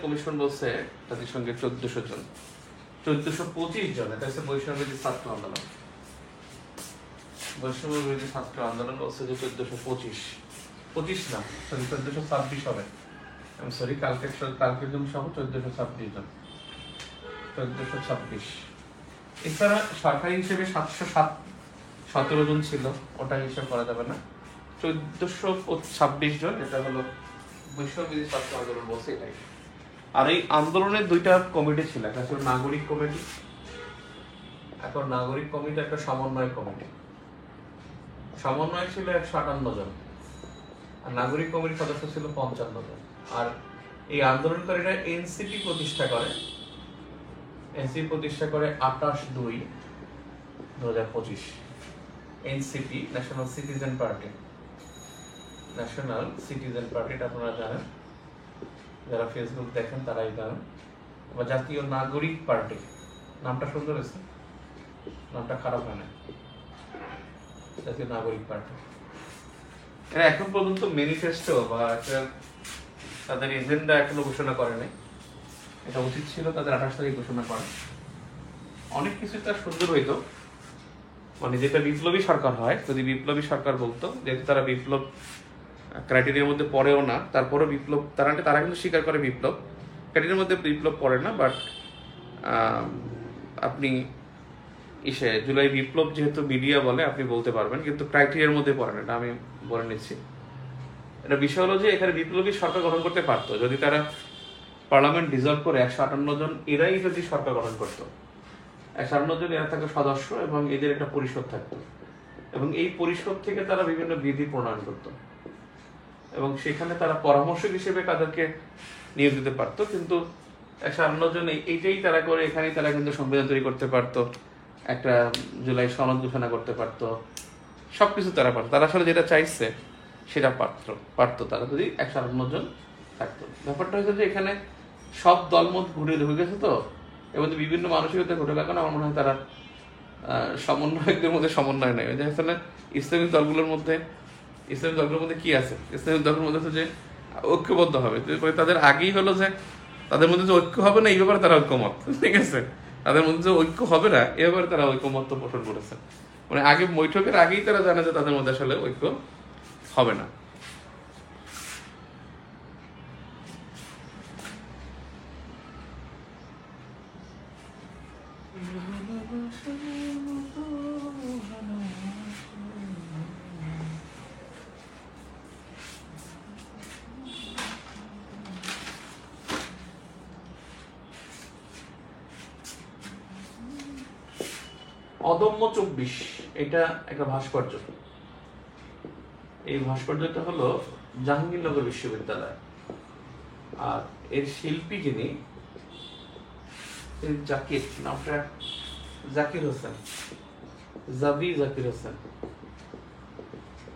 [SPEAKER 1] কমিশন বলছে জাতিসংঘের 1400 জন। 1425 জন, এটা হচ্ছে বৈষম্যবিরোধী ছাত্র আন্দোলন। বলছে যে 1425 না, 1426 হবে। সরি, কালকের জন সহ 1426 জন, 1426। এছাড়া সরকারি হিসেবে 717 জন ছিল, ওটা হিসাব করা যাবে না। 1426 জন, এটা হলো বৈষম্যবিরোধী ছাত্র আন্দোলন বলছে এটাই। আর এই আন্দোলনের 2টা কমিটি ছিল, একটা ছিল নাগরিক কমিটি, একটা সমন্বয় কমিটি। সমন্বয় ছিল 158 জন, আর নাগরিক কমিটির সদস্য ছিল 55 জন। আর এই আন্দোলনকারীরা এনসিপি প্রতিষ্ঠা করে 28/2/2025। এনসিপি, ন্যাশনাল সিটিজেন পার্টি, এটা আপনারা জানেন, যারা ফেসবুক দেখেন তারাই জানেন। বা জাতীয় নাগরিক পার্টি, নামটা সুন্দর হয়েছে, নামটা খারাপ হয় না, জাতীয় নাগরিক পার্টি। এরা এখন পর্যন্ত ম্যানিফেস্টো বা তাদের এজেন্ডা এখনো ঘোষণা করে নাই। এটা উচিত ছিল তাদের 28 তারিখ ঘোষণা করা। অনেক কিছু তার সুন্দর হইতো, মানে যেটা বিপ্লবী সরকার হয়, যদি বিপ্লবী সরকার বলতো, যেহেতু তারা বিপ্লব ক্রাইটেরিয়ার মধ্যে পড়েও না, তারপরে বিপ্লব তারা কিন্তু স্বীকার করে বিপ্লব ক্রাইটেরিয়ার মধ্যে বিপ্লব পড়ে না, বাট আপনি জুলাই বিপ্লব যেহেতু মিডিয়া বলে আপনি বলতে পারবেন, কিন্তু ক্রাইটেরিয়ার মধ্যে পড়ে না, এটা আমি বলে নিচ্ছি। এটা বিষয় হলো যে এখানে বিপ্লবী সরকার গঠন করতে পারতো যদি তারা পার্লামেন্ট ডিজলভ করে 158 জন এরাই যদি সরকার গঠন করতো। 158 জন এরা থাকতো সদস্য এবং এদের একটা পরিষদ থাকতো, এবং এই পরিষদ থেকে তারা বিভিন্ন বিধি প্রণয়ন করত এবং সেখানে তারা পরামর্শক হিসেবে তাদেরকে নিয়োগ দিতে পারতো। কিন্তু 158 জন এইটাই তারা করে, এখানেই তারা কিন্তু সংবিধান তৈরি করতে পারতো, একটা জুলাই সনদ ঘোষণা করতে পারতো, সবকিছু তারা পারতো। তারা আসলে যেটা চাইছে সেটা পারতো তারা যদি 158 জন থাকতো। ব্যাপারটা হচ্ছে যে এখানে সব দলমত ঘুরে ঢুকে গেছে তো, এবং বিভিন্ন মানসিকতা ঘটে গেল না। আমার মনে হয় তারা সমন্বয়কদের মধ্যে সমন্বয় নেই। আসলে ইসলামিক দলগুলোর মধ্যে কি আছে? ইসলামিক দলগুলোর মধ্যে হচ্ছে যে ঐক্যবদ্ধ হবে, তাদের আগেই হলো যে তাদের মধ্যে যে ঐক্য হবে না এই ব্যাপারে তারা ঐক্যমত, ঠিক আছে? তাদের মধ্যে যে ঐক্য হবে না এ ব্যাপারে তারা ঐক্যমত পোষণ করেছে। মানে আগে বৈঠকের আগেই তারা জানে যে তাদের মধ্যে আসলে ঐক্য হবে না। অদম্য 24 এটা একটা ভাস্কর্য। এই ভাস্কর্যটা হলো জাহাঙ্গীরনগর বিশ্ববিদ্যালয়, আর এর শিল্পী যিনি জাকির, নামটা জাকির হোসেন, জাকির হোসেন।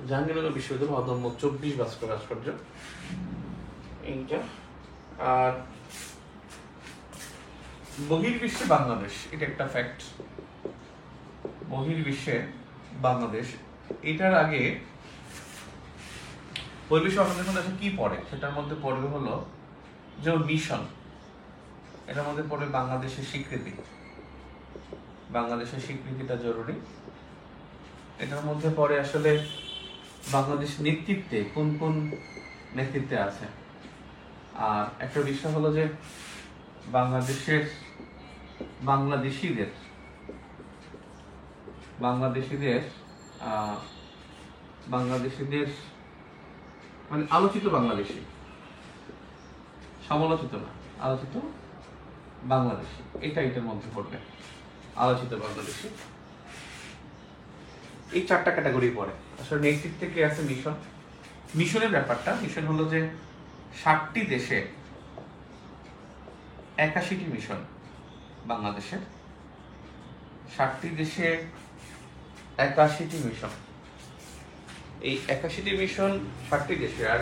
[SPEAKER 1] জাহাঙ্গীরনগর বিশ্ববিদ্যালয় অদম্য 24 ভাস্কর্য এইটা। আর বহির্বিশ্বে বাংলাদেশ, এটা একটা ফ্যাক্ট। বহির্বিশ্বে বাংলাদেশ, এটার আগে বহির্বিশ্বে বাংলাদেশ মধ্যে কি পড়ে? সেটার মধ্যে পড়বে হলো যে মিশন, এটার মধ্যে পড়বে বাংলাদেশের স্বীকৃতি। বাংলাদেশের স্বীকৃতিটা জরুরি। এটার মধ্যে পড়ে আসলে বাংলাদেশ নেতৃত্বে কোন কোন নেতৃত্বে আছে। আর একটা বিষয় হলো যে বাংলাদেশিদের মানে আলোচিত বাংলাদেশি, সমালোচিত না, আলোচিত বাংলাদেশি, এটার মধ্যে পড়বে আলোচিত বাংলাদেশি। এই 4টা ক্যাটাগরি পড়ে। আসলে নেতৃত্বে কে আছে? মিশনের ব্যাপারটা, মিশন হলো যে 60টি দেশে 81টি মিশন বাংলাদেশের, 60টি দেশে 81টি মিশন। এই 81টি মিশন 60টি দেশে, আর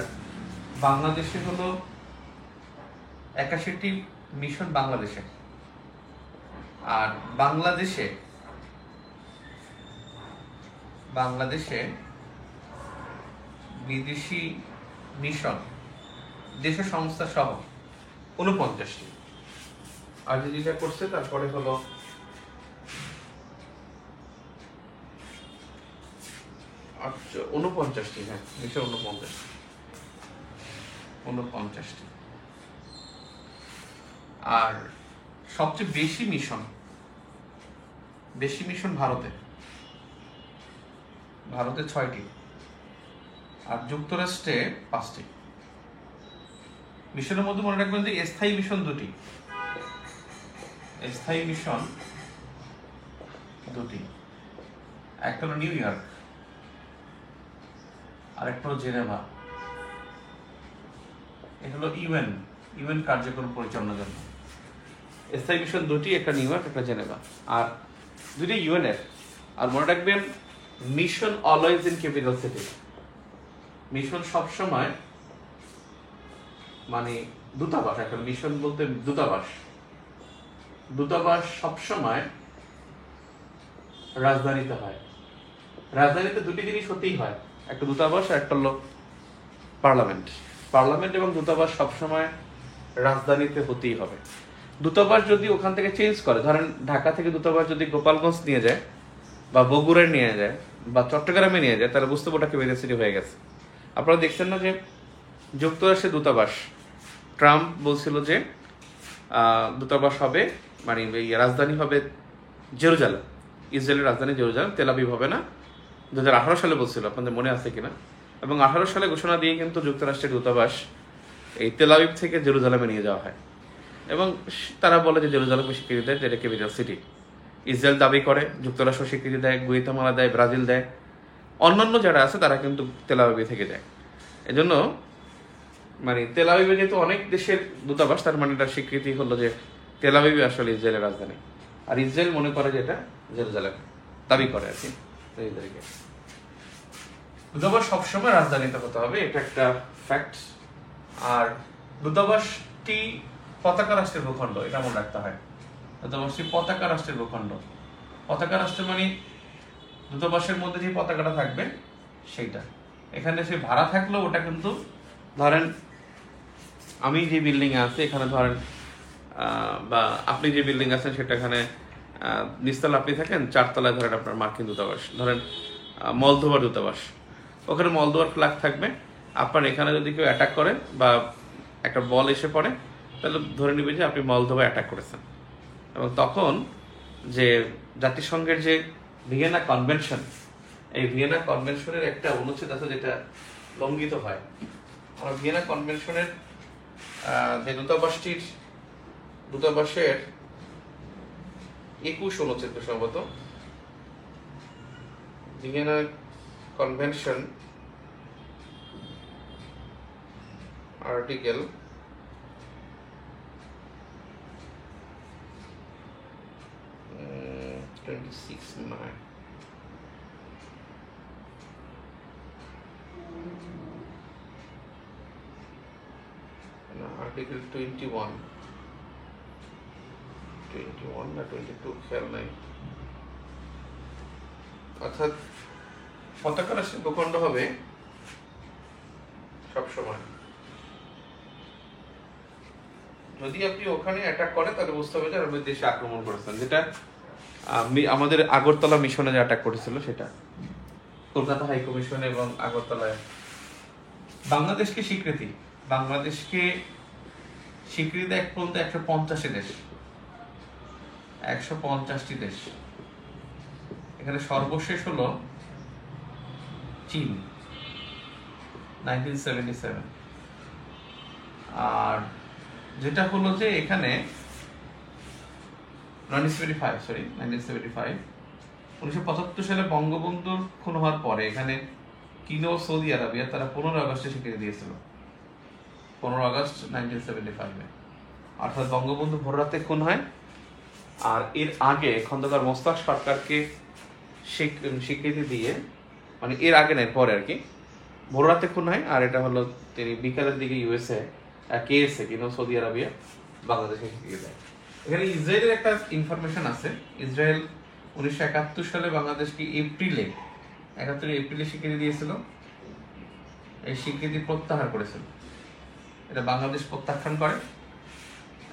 [SPEAKER 1] বাংলাদেশে হলো 81টি মিশন বাংলাদেশে। আর বাংলাদেশে বিদেশি মিশন দেশ সংস্থা সহ 49টি। আর যেটা করছে তারপরে হলো 49টি, হ্যাঁ, 49টি। আর সবচেয়ে বেশি মিশন ভারতে 6টি, আর যুক্তরাষ্ট্রে 5টি। মিশনের মধ্যে মনে রাখবেন যে স্থায়ী মিশন 2টি, একটা হলো নিউ ইয়র্ক আর একটা হলো জেনেভা। এটা হলো ইউএন কার্যক্রম পরিচালনার জন্য স্থায়ী মিশন 2টি, একটা নিউ ইয়র্ক, একটা জেনেভা, আর 2টি ইউএন এর। আর মনে রাখবেন mission always in capital city. Mission সবসময় মানে দূতাবাস, একটা মিশন বলতে দূতাবাস সবসময় রাজধানীতে হয়। রাজধানীতে 2টি জিনিস হতেই হয়, একটা দূতাবাস আর একটা হলো পার্লামেন্ট এবং দূতাবাস সবসময় রাজধানীতে হতেই হবে। দূতাবাস যদি ওখান থেকে চেঞ্জ করে, ধরেন ঢাকা থেকে দূতাবাস যদি গোপালগঞ্জ নিয়ে যায় বা বগুড়ায় নিয়ে যায় বা চট্টগ্রামে নিয়ে যায়, তাহলে বুঝতে ওটা ক্যাপিটাল সিটি হয়ে গেছে। আপনারা দেখছেন না যে যুক্তরাষ্ট্রের দূতাবাস, ট্রাম্প বলছিল যে দূতাবাস হবে মানে রাজধানী হবে জেরুজালেম, ইসরায়েলের রাজধানী জেরুজালেম, তেল আবিব হবে না। 2018 সালে বলছিল, আপনাদের মনে আছে কিনা। এবং 18 সালে ঘোষণা দিয়ে কিন্তু যুক্তরাষ্ট্রের দূতাবাস এই তেল আবিব থেকে জেরুজালেমে নিয়ে যাওয়া হয়, এবং তারা বলে যে জেরুজালেমকে স্বীকৃতি দেয়, যেটা ক্যাপিটাল সিটি। ইসরায়েল দাবি করে, যুক্তরাষ্ট্র স্বীকৃতি দেয়, গুয়েতামালা দেয়, ব্রাজিল দেয়, অন্যান্য যারা আছে তারা কিন্তু তেল আবিবে থেকে যায়। এজন্য মানে তেল আবিবে যেহেতু অনেক দেশের দূতাবাস, তার মানে এটার স্বীকৃতি হলো যে তেল আবিবে আসলে ইসরায়েলের রাজধানী, আর ইসরায়েল মনে করে যে এটা জেরুজালেম, দাবি করে আর কি। দূতাবাস সবসময় রাজধানীতে হতে হবে, এটা একটা ফ্যাক্ট। আর দূতাবাসটি পতাকা রাষ্ট্রের ভূখণ্ড, এটা মনে রাখতে হয়। দূতাবাসটি পতাকা রাষ্ট্রের ভূখণ্ড। পতাকা রাষ্ট্র মানে দূতাবাসের মধ্যে যে পতাকাটা থাকবে সেইটা। এখানে সে ভাড়া থাকলেও ওটা কিন্তু, ধরেন আমি যে বিল্ডিং এ আছি এখানে, ধরেন বা আপনি যে বিল্ডিং আছেন সেটা, এখানে নিচতলা আপনি থাকেন, 4 তলায় ধরেন আপনার মার্কিন দূতাবাস, ধরেন মলদোভার দূতাবাস, ওখানে মলদোভার ফ্ল্যাগ থাকবে। আপনার এখানে যদি কেউ অ্যাটাক করে বা একটা বল এসে পড়ে, তাহলে ধরে নিবে যে আপনি মলদোভা অ্যাটাক করেছেন। এবং তখন যে জাতিসংঘের যে ভিয়েনা কনভেনশন, এই ভিয়েনা কনভেনশনের একটা অনুচ্ছেদ আছে যেটা লঙ্ঘিত হয়। আমরা ভিয়েনা কনভেনশনের যে দূতাবাসের 21 অনুচ্ছেদ সম্ভবত, ভিয়েনা কনভেনশন আর্টিকেল 26 9 আর্টিকেল 21 না 22 খেয়াল নাই। অর্থাৎ পতাকা রাষ্ট্রের ভূখণ্ড হবে সবসময়। যদি আপনি ওখানে অ্যাটাক করে তাহলে বুঝতে হবে যে আপনি দেশে আক্রমণ করেছেন, যেটা আমাদের আগরতলা মিশনে যে অ্যাটাক করেছিল সেটা, কলকাতা হাই কমিশন এবং আগরতলায়। বাংলাদেশকে স্বীকৃতি দেয় এক পর্যন্ত 150 দেশ, 150টি দেশ। এখানে সর্বশেষ হলো চীন 1977। আর যেটা হলো যে এখানে 1975 সালে বঙ্গবন্ধুর খুন হওয়ার পরে এখানে চীন ও সৌদি আরবিয়া তারা 15 আগস্টে স্বীকৃতি দিয়েছিল, 15 আগস্ট 1975। অর্থাৎ বঙ্গবন্ধু ভোররাতে খুন হয়, আর এর আগে খন্দকার মোস্তাক সরকারকে স্বীকৃতি দিয়ে, মানে এর আগে নেই, পরে আর কি ভোররাতে খুন হয়। আর এটা হলো তিনি বিকালের দিকে কেএসএ কিন্তু সৌদি আরবিয়া বাংলাদেশে স্বীকৃতি দেয়। এখানে ইসরায়েলের একটা ইনফরমেশন আছে। ইসরায়েল 1971 সালে বাংলাদেশকে এপ্রিলে স্বীকৃতি দিয়েছিল। এই স্বীকৃতি প্রত্যাহার করেছিল, এটা বাংলাদেশ প্রত্যাখ্যান করে।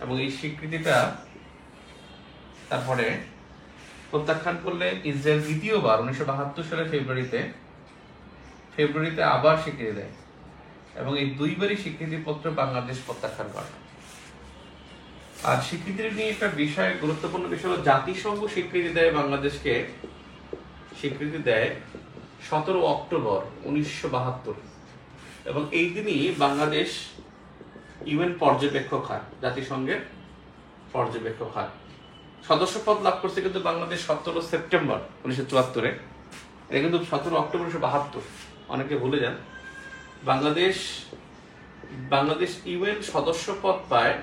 [SPEAKER 1] এবং এই স্বীকৃতিটা তারপরে প্রত্যাখ্যান করলে ইসরায়েল দ্বিতীয়বার 1972 সালে ফেব্রুয়ারিতে আবার স্বীকৃতি দেয়, এবং এই দুইবারই স্বীকৃতিপত্র বাংলাদেশ প্রত্যাখ্যান করে। আর স্বীকৃতির নিয়ে একটা গুরুত্বপূর্ণ বিষয় হলো, জাতিসংঘ স্বীকৃতি দেয় বাংলাদেশকে, স্বীকৃতি দেয় 17 অক্টোবর 1972, এবং এই দিনই বাংলাদেশ ইউএন পর্যবেক্ষক হয়, জাতিসংঘের পর্যবেক্ষক হয়। সদস্যপদ লাভ করছে কিন্তু বাংলাদেশ 17 সেপ্টেম্বর 1974। এটা কিন্তু 17 অক্টোবর 1972, অনেকে ভুলে যান। বাংলাদেশ ইউএন সদস্যপদ পায়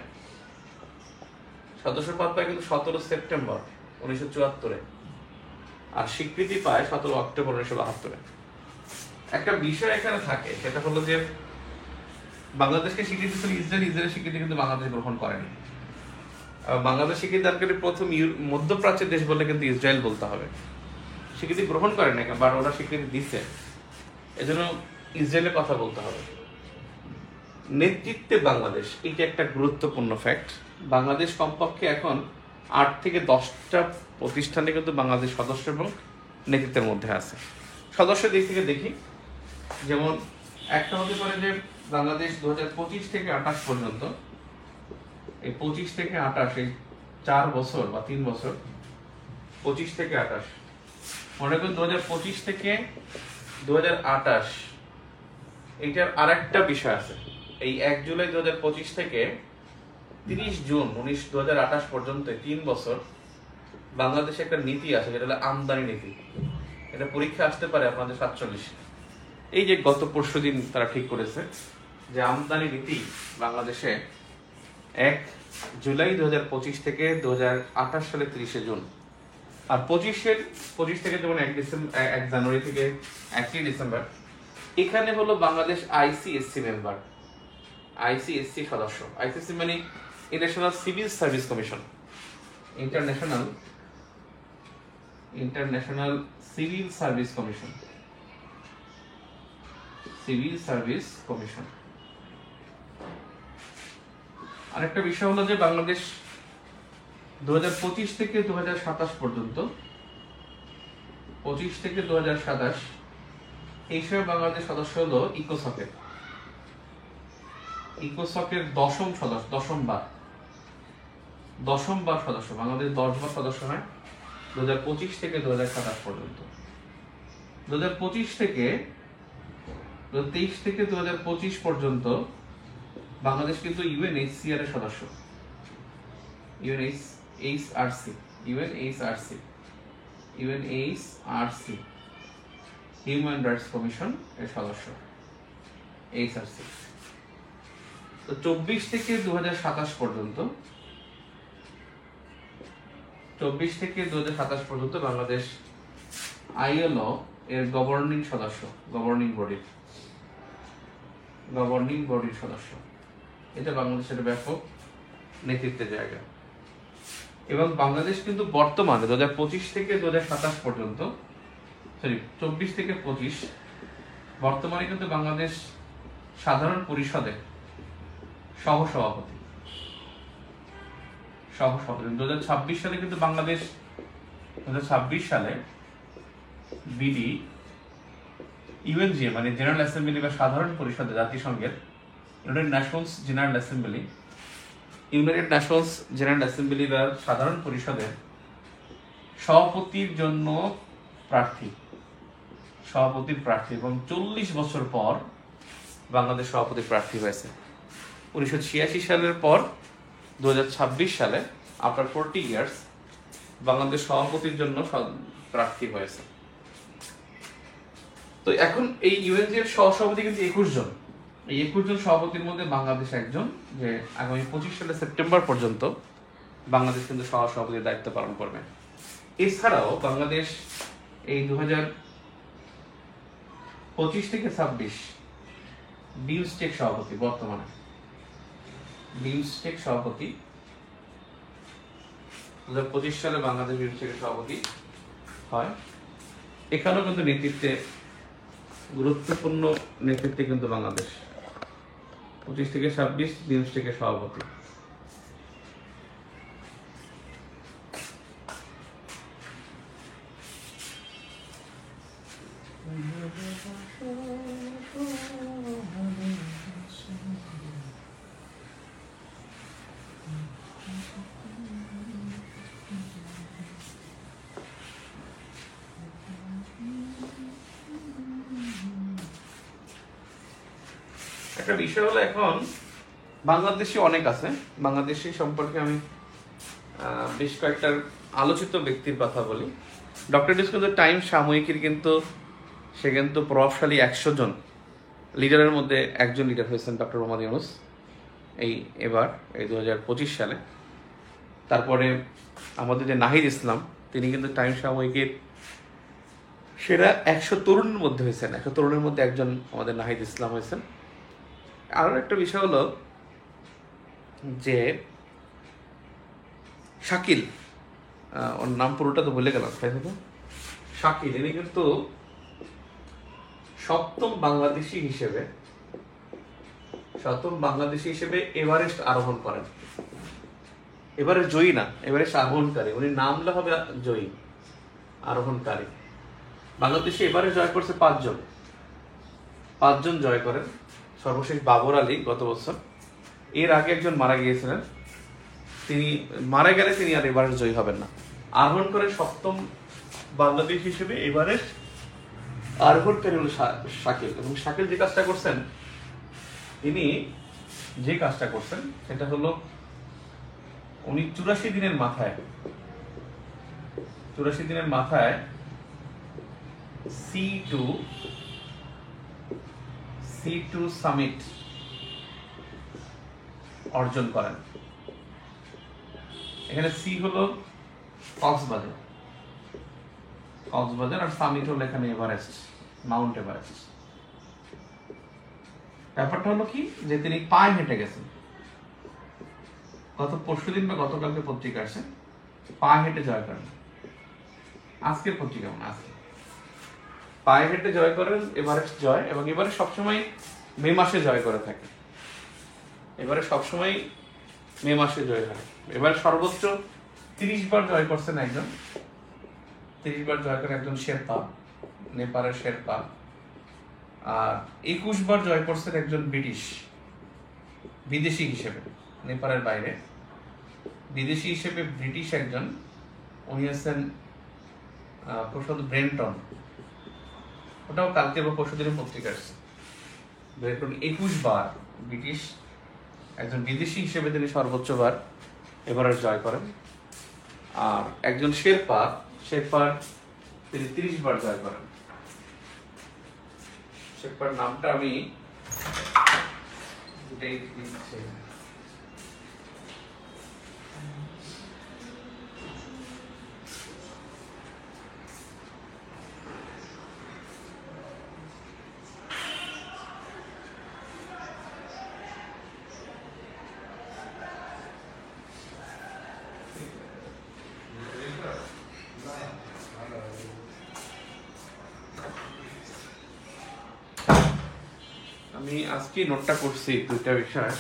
[SPEAKER 1] কিন্তু 17 সেপ্টেম্বর 1974, আর স্বীকৃতি পায় 17 অক্টোবর 1972। একটা বিষয় এখানে থাকে, সেটা হলো যে বাংলাদেশকে স্বীকৃতি ছিল ইসরায়েলের স্বীকৃতি কিন্তু বাংলাদেশ গ্রহণ করেনি। বাংলাদেশ স্বীকৃতি দানকারী প্রথম মধ্যপ্রাচ্যের দেশ বলে কিন্তু ইসরায়েল বলতে হবে, স্বীকৃতি গ্রহণ করে না, বা ওরা স্বীকৃতি দিচ্ছে, এজন্য ইসরায়েলের কথা বলতে হবে। নেতৃত্বে বাংলাদেশ, এটা একটা গুরুত্বপূর্ণ ফ্যাক্ট। বাংলাদেশ কমপক্ষে এখন 8 থেকে 10টা প্রতিষ্ঠানে কিন্তু বাংলাদেশ সদস্য এবং নেতৃত্বের মধ্যে আছে। সদস্য দিক থেকে দেখি, যেমন একটা হতে পারে যে বাংলাদেশ 2025 থেকে 28 পর্যন্ত, এই 25 থেকে 28 এই 4 বছর বা 3 বছর, 25 থেকে 28 মনে করুন 2025 থেকে 2028, এইটার আরেকটা বিষয় আছে। এই 1 জুলাই 2025 থেকে 30 জুন 2028 পর্যন্ত 3 বছর বাংলাদেশে একটা নীতি আছে, যেটা হলো আমদানি নীতি। এটা পরীক্ষা আসতে পারে আপনাদের 47। এই যে গত পরশুদিন তারা ঠিক করেছে যে আমদানি নীতি বাংলাদেশে 1 জুলাই 2025 থেকে 2028 সালে 30 জুন, আর 25 থেকে যেমন 1 জানুয়ারি থেকে 1 ডিসেম্বর। এখানে হলো বাংলাদেশ আইসিএসসি মেম্বার, আইসিএসসি সদস্য। আইসিএসসি মানে international civil service commission, international civil service commission, civil service commission. আরেকটা বিষয় হলো যে বাংলাদেশ 2025 থেকে 2027 পর্যন্ত, 25 থেকে 2027 এই সময় বাংলাদেশ সদস্য হলো ইকোসকের 10ম সদস্য, 10ম বার সদস্য। বাংলাদেশ 10 বার সদস্য হয় 2025 থেকে 2027 পর্যন্ত। 2023 থেকে 2025 পর্যন্ত বাংলাদেশ কিন্তু ইউএনএইচসিআর এর সদস্য, ইউএনএইচআরসি হিউম্যান রাইটস কমিশন এর সদস্য, এইচআরসি। তো 24 থেকে 2027 পর্যন্ত, 24 থেকে 2027 পর্যন্ত বাংলাদেশ আইএলও এর গভর্নিং সদস্য, গভর্নিং বডির সদস্য। এটা বাংলাদেশের ব্যাপক নেতৃত্বের জায়গা। এবং বাংলাদেশ কিন্তু বর্তমানে 2025 থেকে 2027 পর্যন্ত, 24 থেকে 25, বর্তমানে কিন্তু বাংলাদেশ সাধারণ পরিষদে সহসভাপতি। 2026 সালে কিন্তু বাংলাদেশ, 2026 সালে বিডি ইউএনজিএ মানে জেনারেল অ্যাসেম্বলি বা সাধারণ পরিষদে জাতিসংঘের ইউনাইটেড নেশনস জেনারেল অ্যাসেম্বলি বা সাধারণ পরিষদের সভাপতির জন্য সভাপতির প্রার্থী এবং 40 বছর পর বাংলাদেশ সভাপতির প্রার্থী হয়েছে। 1986 সালের পর 2026 সালে আফটার 40 ইয়ার্স বাংলাদেশ সভাপতির জন্য প্রার্থী হয়েছে। তো এখন এই ইউএনজি এর সহসভাপতি কিন্তু 21 জন। এই 21 জন সভাপতির মধ্যে বাংলাদেশ একজন, যে আগামী 25 সালের সেপ্টেম্বর পর্যন্ত বাংলাদেশ কিন্তু সহসভাপতির দায়িত্ব পালন করবে। এছাড়াও বাংলাদেশ এই 2025 থেকে 26 বিমস্টেক সভাপতি, বর্তমানে বিমস্টেক সভাপতি। 2025 সালে বাংলাদেশ বিমস্টেকের সভাপতি হয়। এখানেও কিন্তু নেতৃত্বে, গুরুত্বপূর্ণ নেতৃত্বে কিন্তু বাংলাদেশ 25 থেকে 26 বিমস্টেকের সভাপতি। একটা বিষয় হলো, এখন বাংলাদেশি অনেক আছে। বাংলাদেশি সম্পর্কে আমি বেশ কয়েকটা আলোচিত ব্যক্তির কথা বলি। ডক্টর ইউনূস কিন্তু টাইম সাময়িকীর কিন্তু সে কিন্তু প্রভাবশালী 100 জন লিডারের মধ্যে একজন লিডার হয়েছেন ডক্টর মোহাম্মদ ইউনূস এই 2025 সালে। তারপরে আমাদের যে নাহিদ ইসলাম, তিনি কিন্তু টাইম সাময়িকীর সেরা 100 তরুণের মধ্যে হয়েছেন। 100 তরুণের মধ্যে একজন আমাদের নাহিদ ইসলাম হয়েছেন। আরো একটা বিষয় হলো যে শাকিল, ওর নাম পুরোটা তো ভুলে গেলাম, তাই তো? শাকিল, ইনি কিন্তু 7ম বাংলাদেশি হিসেবে এভারেস্ট আরোহণ করেন। এভারেস্ট জয়ী না, এভারেস্ট আরোহণকারী। উনি নামলে হবে জয়ী, আরোহণকারী। বাংলাদেশে এভারেস্ট জয় করছে 5 জন জয় করেন। সর্বশেষ বাবর আলী গত বছর। এর আগে একজন মারা গিয়েছিলেন, তিনি মারা গেলে তিনি আর এভারেস্ট জয়ী হবেন না। আরোহণ করে 7ম বাংলাদেশ হিসেবে এবারের আরোহণকারী হলো শাকিল, এবং শাকিল যে কাজটা করছেন, তিনি যে কাজটা করছেন সেটা হলো উনি 84 দিনের মাথায় C2 সামিট অর্জন করেন। এখানে সি হলো কক্সবাজার আর সামিট হলো এখানে এভারেস্ট, মাউন্ট এভারেস্ট। ব্যাপারটা হলো কি যে তিনি পায়ে হেঁটে গেছেন, গত পরশুদিন বা গতকালকে পত্রিকা আসে পায়ে হেঁটে জয় করেন। আজকের পত্রিকা আজকে পায়ে হেঁটে জয় করেন, এভারেস্ট জয়। এবং এবারে সবসময় মে মাসে জয় করে থাকে, এবারে সবসময় মে মাসে জয় হয়। এবারে সর্বোচ্চ 30 বার জয় করছেন একজন, 30 বার জয় করেন একজন শেরপা, নেপালের শেরপা। আর 21 বার জয় করছেন একজন বিদেশি হিসেবে, নেপালের বাইরে বিদেশি হিসেবে ব্রিটিশ একজন, উনি আছেন প্রসাদ ব্রেন্টন। ওটাও কালকে বা পরশুদিনের পত্রিকা আসছে। ব্রেন্টন 21 বার ব্রিটিশ একজন বিদেশি হিসেবে তিনি সর্বোচ্চ বার এভারেস্ট জয় করেন। আর একজন শেরপার তিনি 30 বার জয় করেন। শেরপার নামটা আমি আজকে নোটটা করছি দুইটা বিষয়।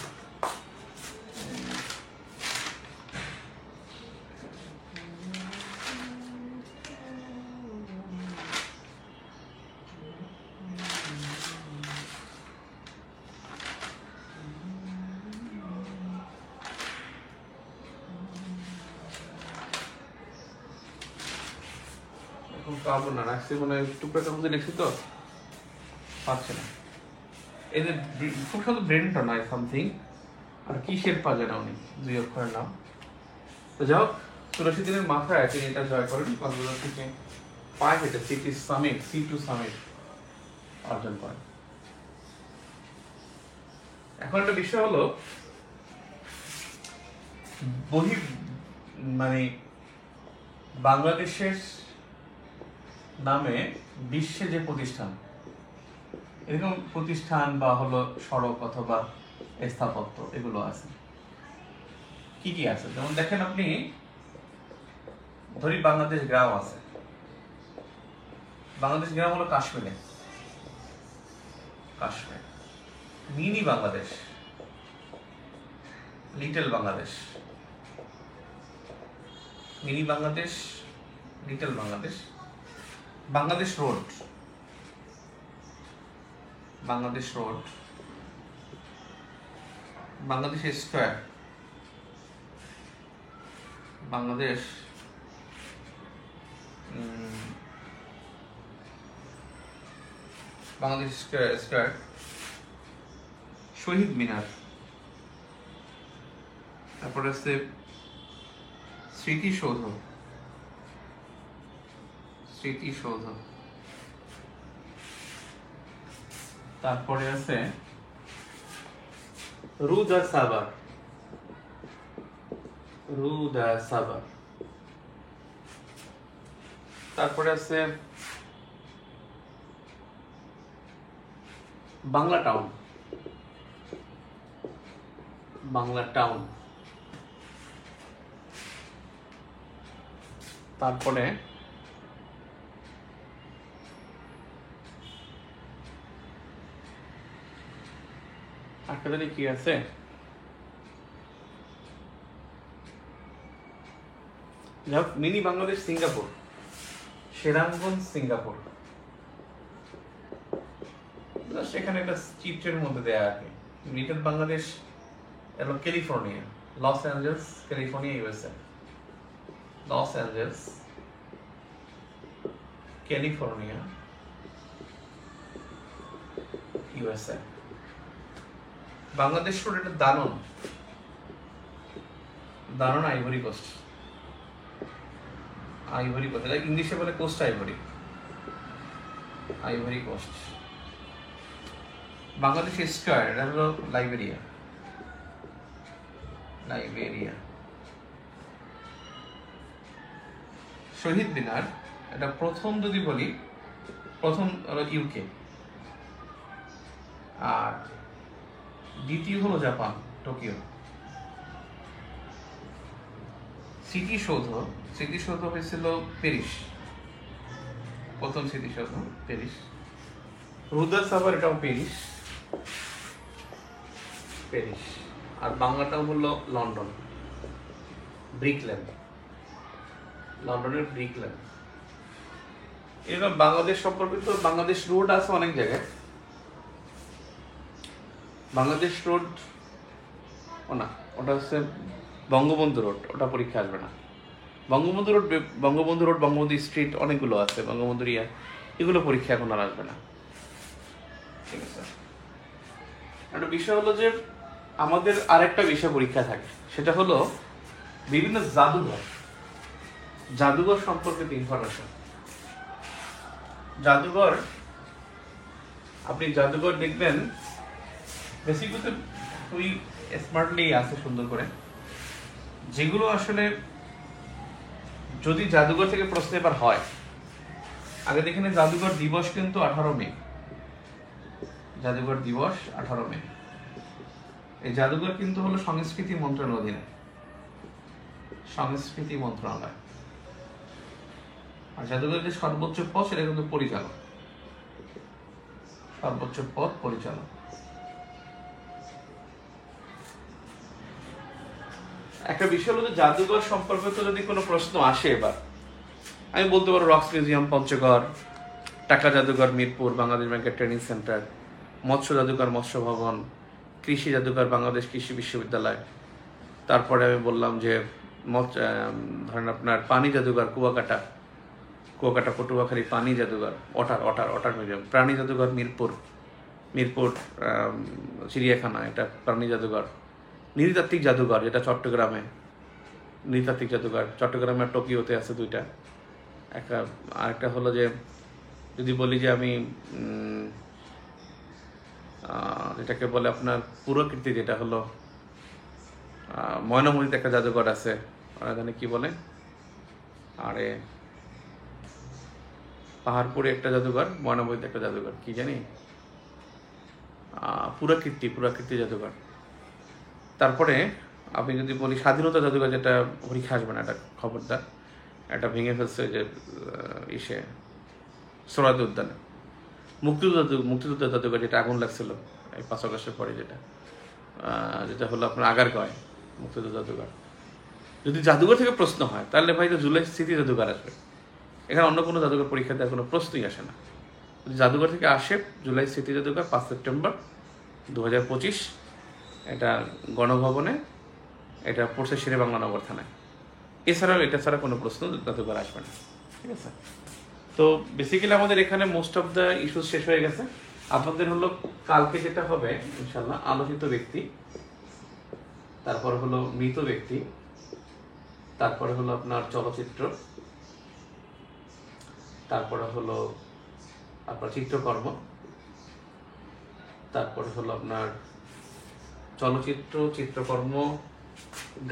[SPEAKER 1] এখন পাবো না, রাখছি মানে টুকরাটার মধ্যে লিখছি তো পাচ্ছে না। এই যে খুব সুন্দর ব্রেনটা নয় সামথিং, আর কি শেরপা যেন উনি, 2 অক্ষরের নাম। তো যাই হোক, 84 দিনের মাথায় তিনি এটা জয় করেন, কক্সবাজার থেকে পায়ে হেঁটে C2 সামিট অর্জন করেন। এখন একটা বিষয় হলো মানে বাংলাদেশের নামে বিশ্বে যে প্রতিষ্ঠান, এরকম প্রতিষ্ঠান বা হলো সড়ক অথবা স্থাপত্য এগুলো আছে, কি কি আছে? যেমন দেখেন আপনি ধরি বাংলাদেশ গ্রাম আছে, বাংলাদেশ গ্রাম হলো Kashmir, mini Bangladesh, little Bangladesh, mini Bangladesh, little Bangladesh, Bangladesh road, Bangladesh square, Bangladesh square, Shaheed Minar, তারপরে আছে স্মৃতিসৌধ, তারপরে আছে রুদা সাবার, তারপরে আছে বাংলা টাউন, তারপরে একটা জানি কি আছে, mini Bangladesh Singapore, Sirajganj Singapore, সেখানে একটা চিত্রের মধ্যে দেয়া আছে। Little Bangladesh L A California, Los Angeles California USA, Los Angeles California, USA. Bangladesh road এটা Danane, Danane Ivory Coast, Ivory Coast, এটা ইংলিশে বলে coast ivory, ivory coast. Bangladesh square এটা হলো লাইবেরিয়া, লাইবেরিয়া। শহীদ মিনার এটা প্রথম যদি বলি, প্রথম হলো ইউকে, আর দ্বিতীয় হলো জাপান, টোকিও। স্মৃতিসৌধ, স্মৃতিসৌধ হয়েছিল প্যারিস, প্রথম স্মৃতিসৌধ প্যারিস। রুদার সাভার এটাও প্যারিস, প্যারিস। আর বাংলাটাও হলো লন্ডন, ব্রিকল্যান্ড, লন্ডনের ব্রিকল্যান্ড। এরকম বাংলাদেশ সম্পর্কিত বাংলাদেশ রোড আছে অনেক জায়গায়। বাংলাদেশ রোড ও না, ওটা হচ্ছে বঙ্গবন্ধু রোড, ওটা পরীক্ষা আসবে না। Bangabandhu road, Bangabandhu road, Bangabandhu street অনেকগুলো আছে, বঙ্গবন্ধুর ইয়া, এগুলো পরীক্ষা এখন আর আসবে না। ঠিক আছে। একটা বিষয় হলো যে আমাদের আরেকটা বিষয় পরীক্ষা থাকে, সেটা হলো বিভিন্ন জাদুঘর, জাদুঘর সম্পর্কিত ইনফরমেশন। জাদুঘর, আপনি জাদুঘর দেখবেন বেসিক্যালি খুবই স্মার্টলি আছে, সুন্দর করে। যেগুলো আসলে যদি জাদুঘর থেকে প্রশ্ন এবার হয়, আগে দেখেন জাদুঘর দিবস কিন্তু 18 মে, জাদুঘর দিবস 18 মে। এই জাদুঘর কিন্তু হলো সংস্কৃতি মন্ত্রণালয়ের অধীনে, সংস্কৃতি মন্ত্রণালয়। আর জাদুঘরের যে সর্বোচ্চ পদ সেটা কিন্তু পরিচালক, সর্বোচ্চ পদ পরিচালক। একটা বিষয় হলো যে জাদুঘর সম্পর্কিত যদি কোনো প্রশ্ন আসে, এবার আমি বলতে পারবো রক্স মিউজিয়াম পঞ্চগড়, টাকা জাদুঘর মিরপুর, বাংলাদেশ ব্যাংকের ট্রেনিং সেন্টার, মৎস্য জাদুঘর মৎস্য ভবন, কৃষি জাদুঘর বাংলাদেশ কৃষি বিশ্ববিদ্যালয়। তারপরে আমি বললাম যে ধরেন আপনার পানি জাদুঘর কুয়াকাটা, কুয়াকাটা পটুয়াখালী পানি জাদুঘর, ওটার ওটার ওটার মিউজিয়াম। প্রাণী জাদুঘর মিরপুর, মিরপুর চিড়িয়াখানা, এটা প্রাণী জাদুঘর। নৃতাত্ত্বিক জাদুঘর যেটা চট্টগ্রামে, নৃতাত্ত্বিক জাদুঘর চট্টগ্রামের টোকিওতে আছে দুইটা। একটা আরেকটা হলো যে যদি বলি যে আমি যেটাকে বলে আপনার পুরাকীর্তি, যেটা হলো ময়নামতিতে একটা জাদুঘর আছে, ওখানে কি বলে, আরে পাহাড়পুরে একটা জাদুঘর, ময়নামতিতে একটা জাদুঘর, কি জানি, পুরাকীর্তি, পুরাকীর্তি জাদুঘর। তারপরে আপনি যদি বলি স্বাধীনতা জাদুঘর, যেটা পরীক্ষা আসবে না, এটা খবরদার, এটা ভেঙে ফেলছে যে ইসে সোহরাওয়ার্দী উদ্যানে। মুক্তিযুদ্ধ জাদুঘর, যেটা আগুন লাগছিল এই 5 আগস্টের পরে, যেটা হলো আপনার আগারগাঁওয়ে মুক্তিযুদ্ধ জাদুঘর। যদি জাদুঘর থেকে প্রশ্ন হয় তাহলে ভাই তো জুলাই স্মৃতি জাদুঘর আসবে, এখানে অন্য কোনো জাদুঘর পরীক্ষা দেওয়ার কোনো প্রশ্নই আসে না। যদি জাদুঘর থেকে আসে জুলাই স্মৃতি জাদুঘর 5 সেপ্টেম্বর 2025, এটা গণভবনে, এটা পড়ছে শেরে বাংলা নগর থানায়। এছাড়াও এটা ছাড়া কোনো প্রশ্ন জাদুঘর আসবে না। ঠিক আছে। তো বেসিক্যালি আমাদের এখানে মোস্ট অফ দ্য ইস্যু শেষ হয়ে গেছে। আপনাদের হলো কালকে যেটা হবে ইনশাল্লাহ, আলোচিত ব্যক্তি, তারপরে হলো মৃত ব্যক্তি, তারপরে হলো আপনার চলচ্চিত্র, তারপরে হলো আপনার চিত্রকর্ম, তারপরে হলো আপনার চলচ্চিত্র, চিত্রকর্ম,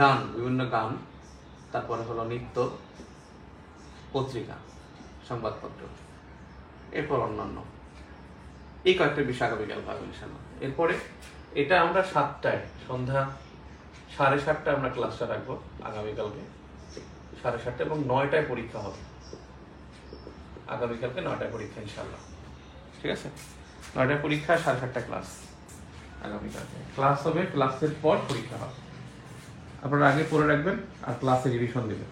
[SPEAKER 1] গান, বিভিন্ন গান, তারপরে হলো নৃত্য, পত্রিকা, সংবাদপত্র, এরপর অন্যান্য, এই কয়েকটা বিষয় আগামীকাল পাবো ইনশাআল্লাহ। এরপরে এটা আমরা 7টায়, সন্ধ্যা 7:30 আমরা ক্লাসটা রাখবো আগামীকালকে 7:30, এবং 9টায় পরীক্ষা হবে আগামীকালকে, 9টায় পরীক্ষা ইনশাআল্লাহ। ঠিক আছে, 9টায় পরীক্ষা, 7:30 ক্লাস আগামীকালকে। ক্লাস হবে, ক্লাসের পর পরীক্ষা হবে। আপনারা আগে পড়ে রাখবেন আর ক্লাসে রিভিশন দেবেন।